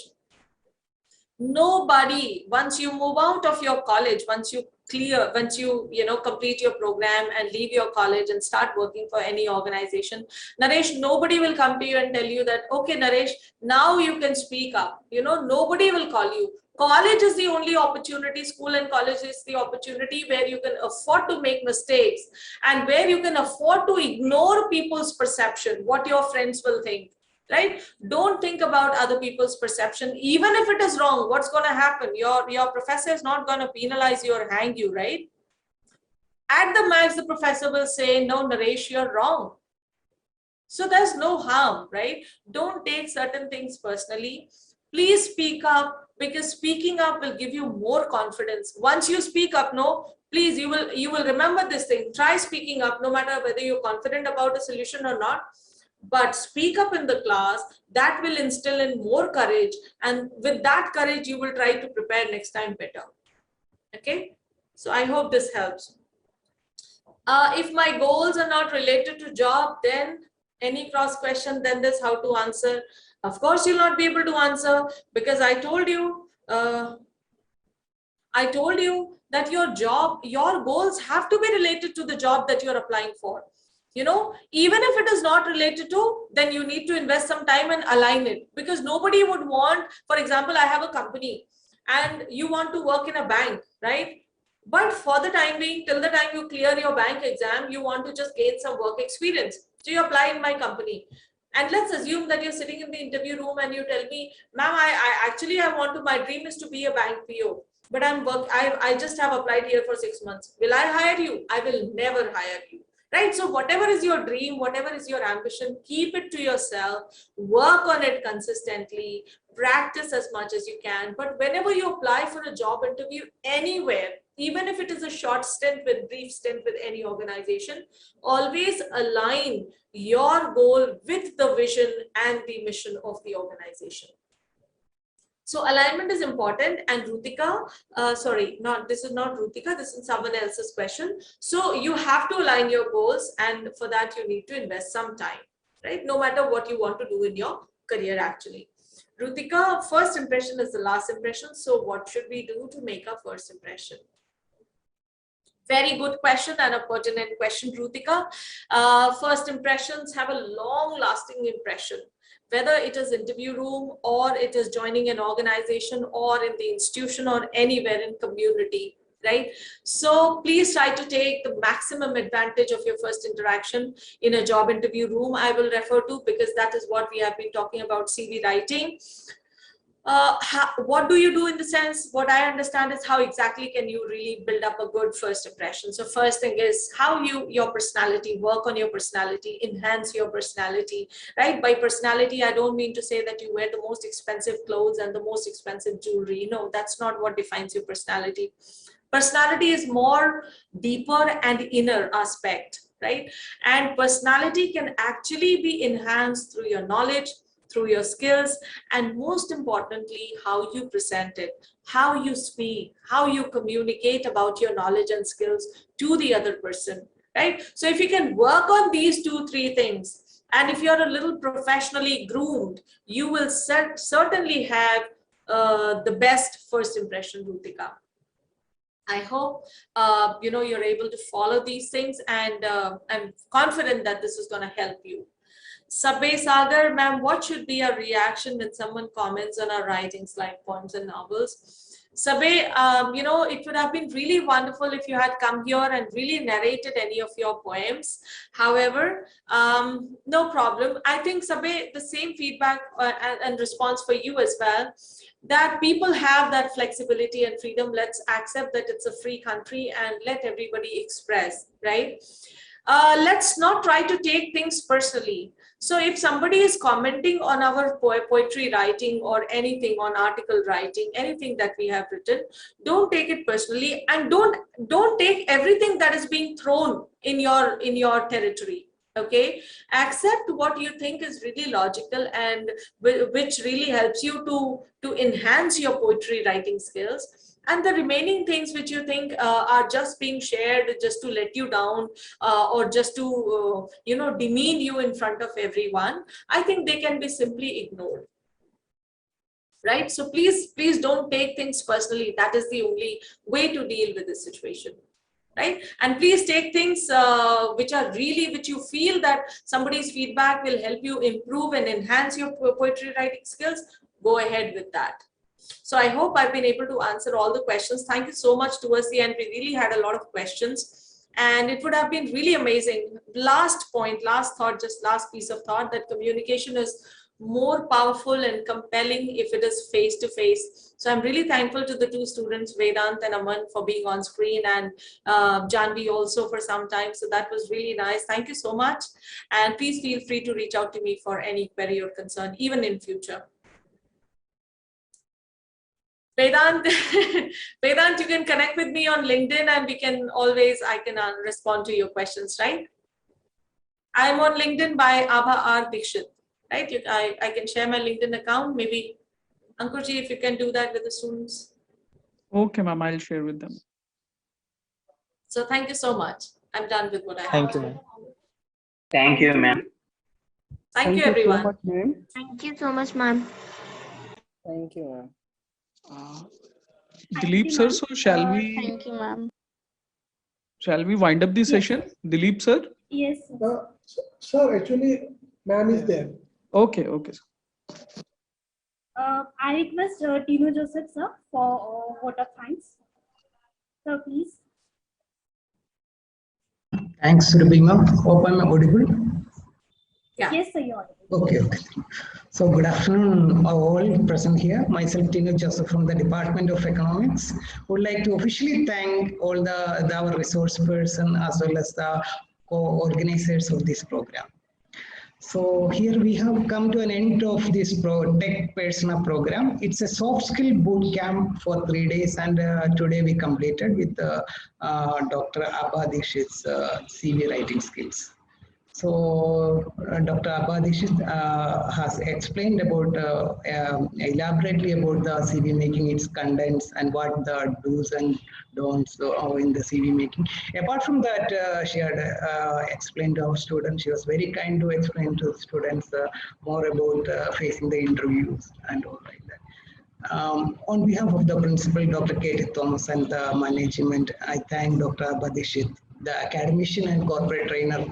nobody, once you move out of your college, once you complete your program and leave your college and start working for any organization, Naresh, nobody will come to you and tell you that, okay, Naresh, now you can speak up. You know, nobody will call you. College is the only opportunity, school and college is the opportunity where you can afford to make mistakes and where you can afford to ignore people's perception, what your friends will think, right? Don't think about other people's perception. Even if it is wrong, what's going to happen? Your professor is not going to penalize you or hang you, right? At the max, the professor will say, no, Naresh, you're wrong. So there's no harm, right? Don't take certain things personally. Please speak up, because speaking up will give you more confidence. Once you speak up, no, please, you will remember this thing. Try speaking up, no matter whether you're confident about a solution or not. But speak up in the class. That will instill in more courage, and with that courage, you will try to prepare next time better. Okay, so I hope this helps. If my goals are not related to job, then any cross question, then this how to answer. Of course, you'll not be able to answer, because I told you that your goals have to be related to the job that you're applying for. You know, even if it is not related to, then you need to invest some time and align it, because nobody would want, for example, I have a company and you want to work in a bank, right? But for the time being, till the time you clear your bank exam, you want to just gain some work experience. So you apply in my company. And let's assume that you're sitting in the interview room and you tell me, ma'am, my dream is to be a bank PO, but I just have applied here for 6 months. Will I hire you? I will never hire you. Right? So whatever is your dream, whatever is your ambition, keep it to yourself, work on it consistently, practice as much as you can. But whenever you apply for a job interview anywhere, even if it is a short stint brief stint with any organization, always align your goal with the vision and the mission of the organization. So alignment is important. And Rutika, this is not Rutika, this is someone else's question. So you have to align your goals, and for that you need to invest some time, right? No matter what you want to do in your career, actually. Rutika, first impression is the last impression. So what should we do to make a first impression? Very good question and a pertinent question, Rutika. First impressions have a long-lasting impression, whether it is interview room or it is joining an organization or in the institution or anywhere in community, right? So please try to take the maximum advantage of your first interaction in a job interview room. I will refer to, because that is what we have been talking about, CV writing. What do you do in the sense, what I understand is how exactly can you really build up a good first impression. So first thing is how your personality, work on your personality, enhance your personality, right? By personality, I don't mean to say that you wear the most expensive clothes and the most expensive jewelry. No, that's not what defines your personality. Personality is more deeper and inner aspect, right? And personality can actually be enhanced through your knowledge, through your skills, and most importantly, how you present it, how you speak, how you communicate about your knowledge and skills to the other person, right? So if you can work on these 2-3 things, and if you're a little professionally groomed, you will certainly have the best first impression, Rutika. I hope you're able to follow these things, and I'm confident that this is going to help you. Sabbe Sagar, ma'am, what should be our reaction when someone comments on our writings like poems and novels? Sabbe, it would have been really wonderful if you had come here and really narrated any of your poems. However, no problem. I think, Sabbe, the same feedback and response for you as well, that people have that flexibility and freedom. Let's accept that it's a free country and let everybody express, right? Let's not try to take things personally. So if somebody is commenting on our poetry writing or anything, on article writing, anything that we have written, don't take it personally, and don't take everything that is being thrown in your territory. Okay, accept what you think is really logical and which really helps you to enhance your poetry writing skills. And the remaining things which you think are just being shared just to let you down or just to demean you in front of everyone, I think they can be simply ignored. Right? So please don't take things personally. That is the only way to deal with this situation. Right? And please take things which you feel that somebody's feedback will help you improve and enhance your poetry writing skills. Go ahead with that. So I hope I've been able to answer all the questions. Thank you so much. Towards the end, we really had a lot of questions, and it would have been really amazing. Last point, last thought, just last piece of thought, that communication is more powerful and compelling if it is face to face. So I'm really thankful to the two students, Vedant and Aman, for being on screen, and Janvi also for some time. So that was really nice. Thank you so much. And please feel free to reach out to me for any query or concern, even in future. Vedant, Vedant, you can connect with me on LinkedIn and I can respond to your questions, right? I'm on LinkedIn by Abha Dixit, right? I can share my LinkedIn account. Maybe, Ankurji, if you can do that with the students. Okay, ma'am, I'll share with them. So thank you so much. I'm done with what I have. Thank you, ma'am. Thank you, ma'am. Thank you, everyone. So much, ma'am. Thank you so much, ma'am. Thank you, ma'am. Dilip sir, so shall we? Thank you, ma'am. Shall we wind up the session? Dilip sir? Yes. Sir, actually, ma'am is there. Okay, okay. I request Tinu Joseph sir for vote of thanks. Sir, please. Thanks, Surbhi ma'am. Hope I'm audible. Yeah. Yes, sir, you're audible. Okay. So good afternoon, all present here. Myself, Tinu Joseph from the Department of Economics. Would like to officially thank all our resource person as well as the co-organizers of this program. So here we have come to an end of this Tech Persona program. It's a soft skill boot camp for 3 days, and today we completed with Dr. Abha Dixit's CV writing skills. So Dr. Abha Dixit has explained about elaborately about the CV making, its contents, and what the do's and don'ts in the CV making. Apart from that, she had explained to our students. She was very kind to explain to the students more about facing the interviews and all like that. On behalf of the principal, Dr. Katie Thomas, and the management, I thank Dr. Abha Dixit, the academician and corporate trainer,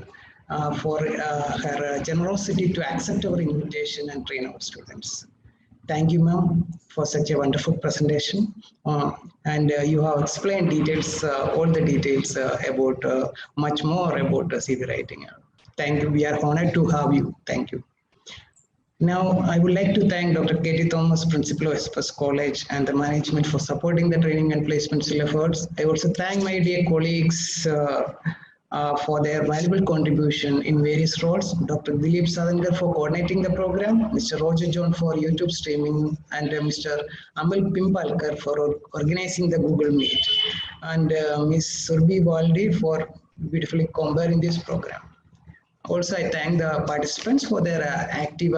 for her generosity to accept our invitation and train our students. Thank you, ma'am, for such a wonderful presentation. And you have explained details, all the details about much more about CV writing. Thank you. We are honored to have you. Thank you. Now, I would like to thank Dr. Katie Thomas, Principal of Express College, and the management for supporting the training and placement skill efforts. I also thank my dear colleagues for their valuable contribution in various roles. Dr. Dilip Sadhankar for coordinating the program, Mr. Rojo for YouTube streaming, and Mr. Amar Pimpalkar for organizing the Google Meet, and Ms. Surbhi Walde for beautifully comparing this program. Also, I thank the participants for their active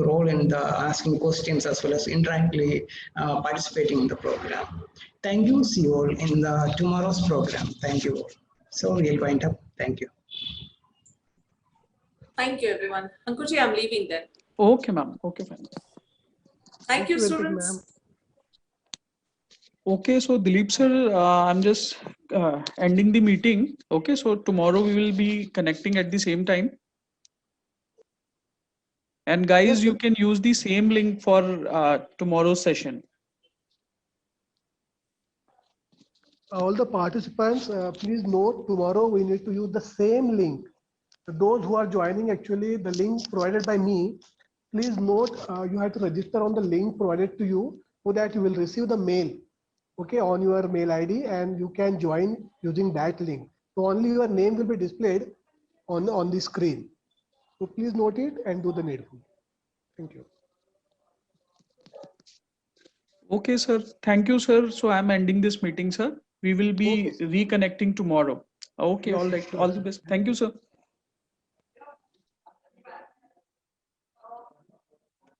role in the asking questions as well as indirectly participating in the program. Thank you. See you all in the tomorrow's program. Thank you all. So we'll wind up. Thank you. Thank you, everyone. Ankurji, I'm leaving then. Okay, ma'am. Okay, fine. Thank you, students. Okay, so Dilip sir, I'm just ending the meeting. Okay, so tomorrow we will be connecting at the same time. And guys, you can use the same link for tomorrow's session. All the participants, please note, tomorrow we need to use the same link. Those who are joining, actually, the link provided by me, please note, you have to register on the link provided to you so that you will receive the mail, okay, on your mail ID, and you can join using that link. So only your name will be displayed on the screen. So please note it and do the needful. Thank you. Okay, sir. Thank you, sir. So I'm ending this meeting, sir. We will be reconnecting tomorrow. Okay, Yes, all right. sure. All the best. Thank you, sir.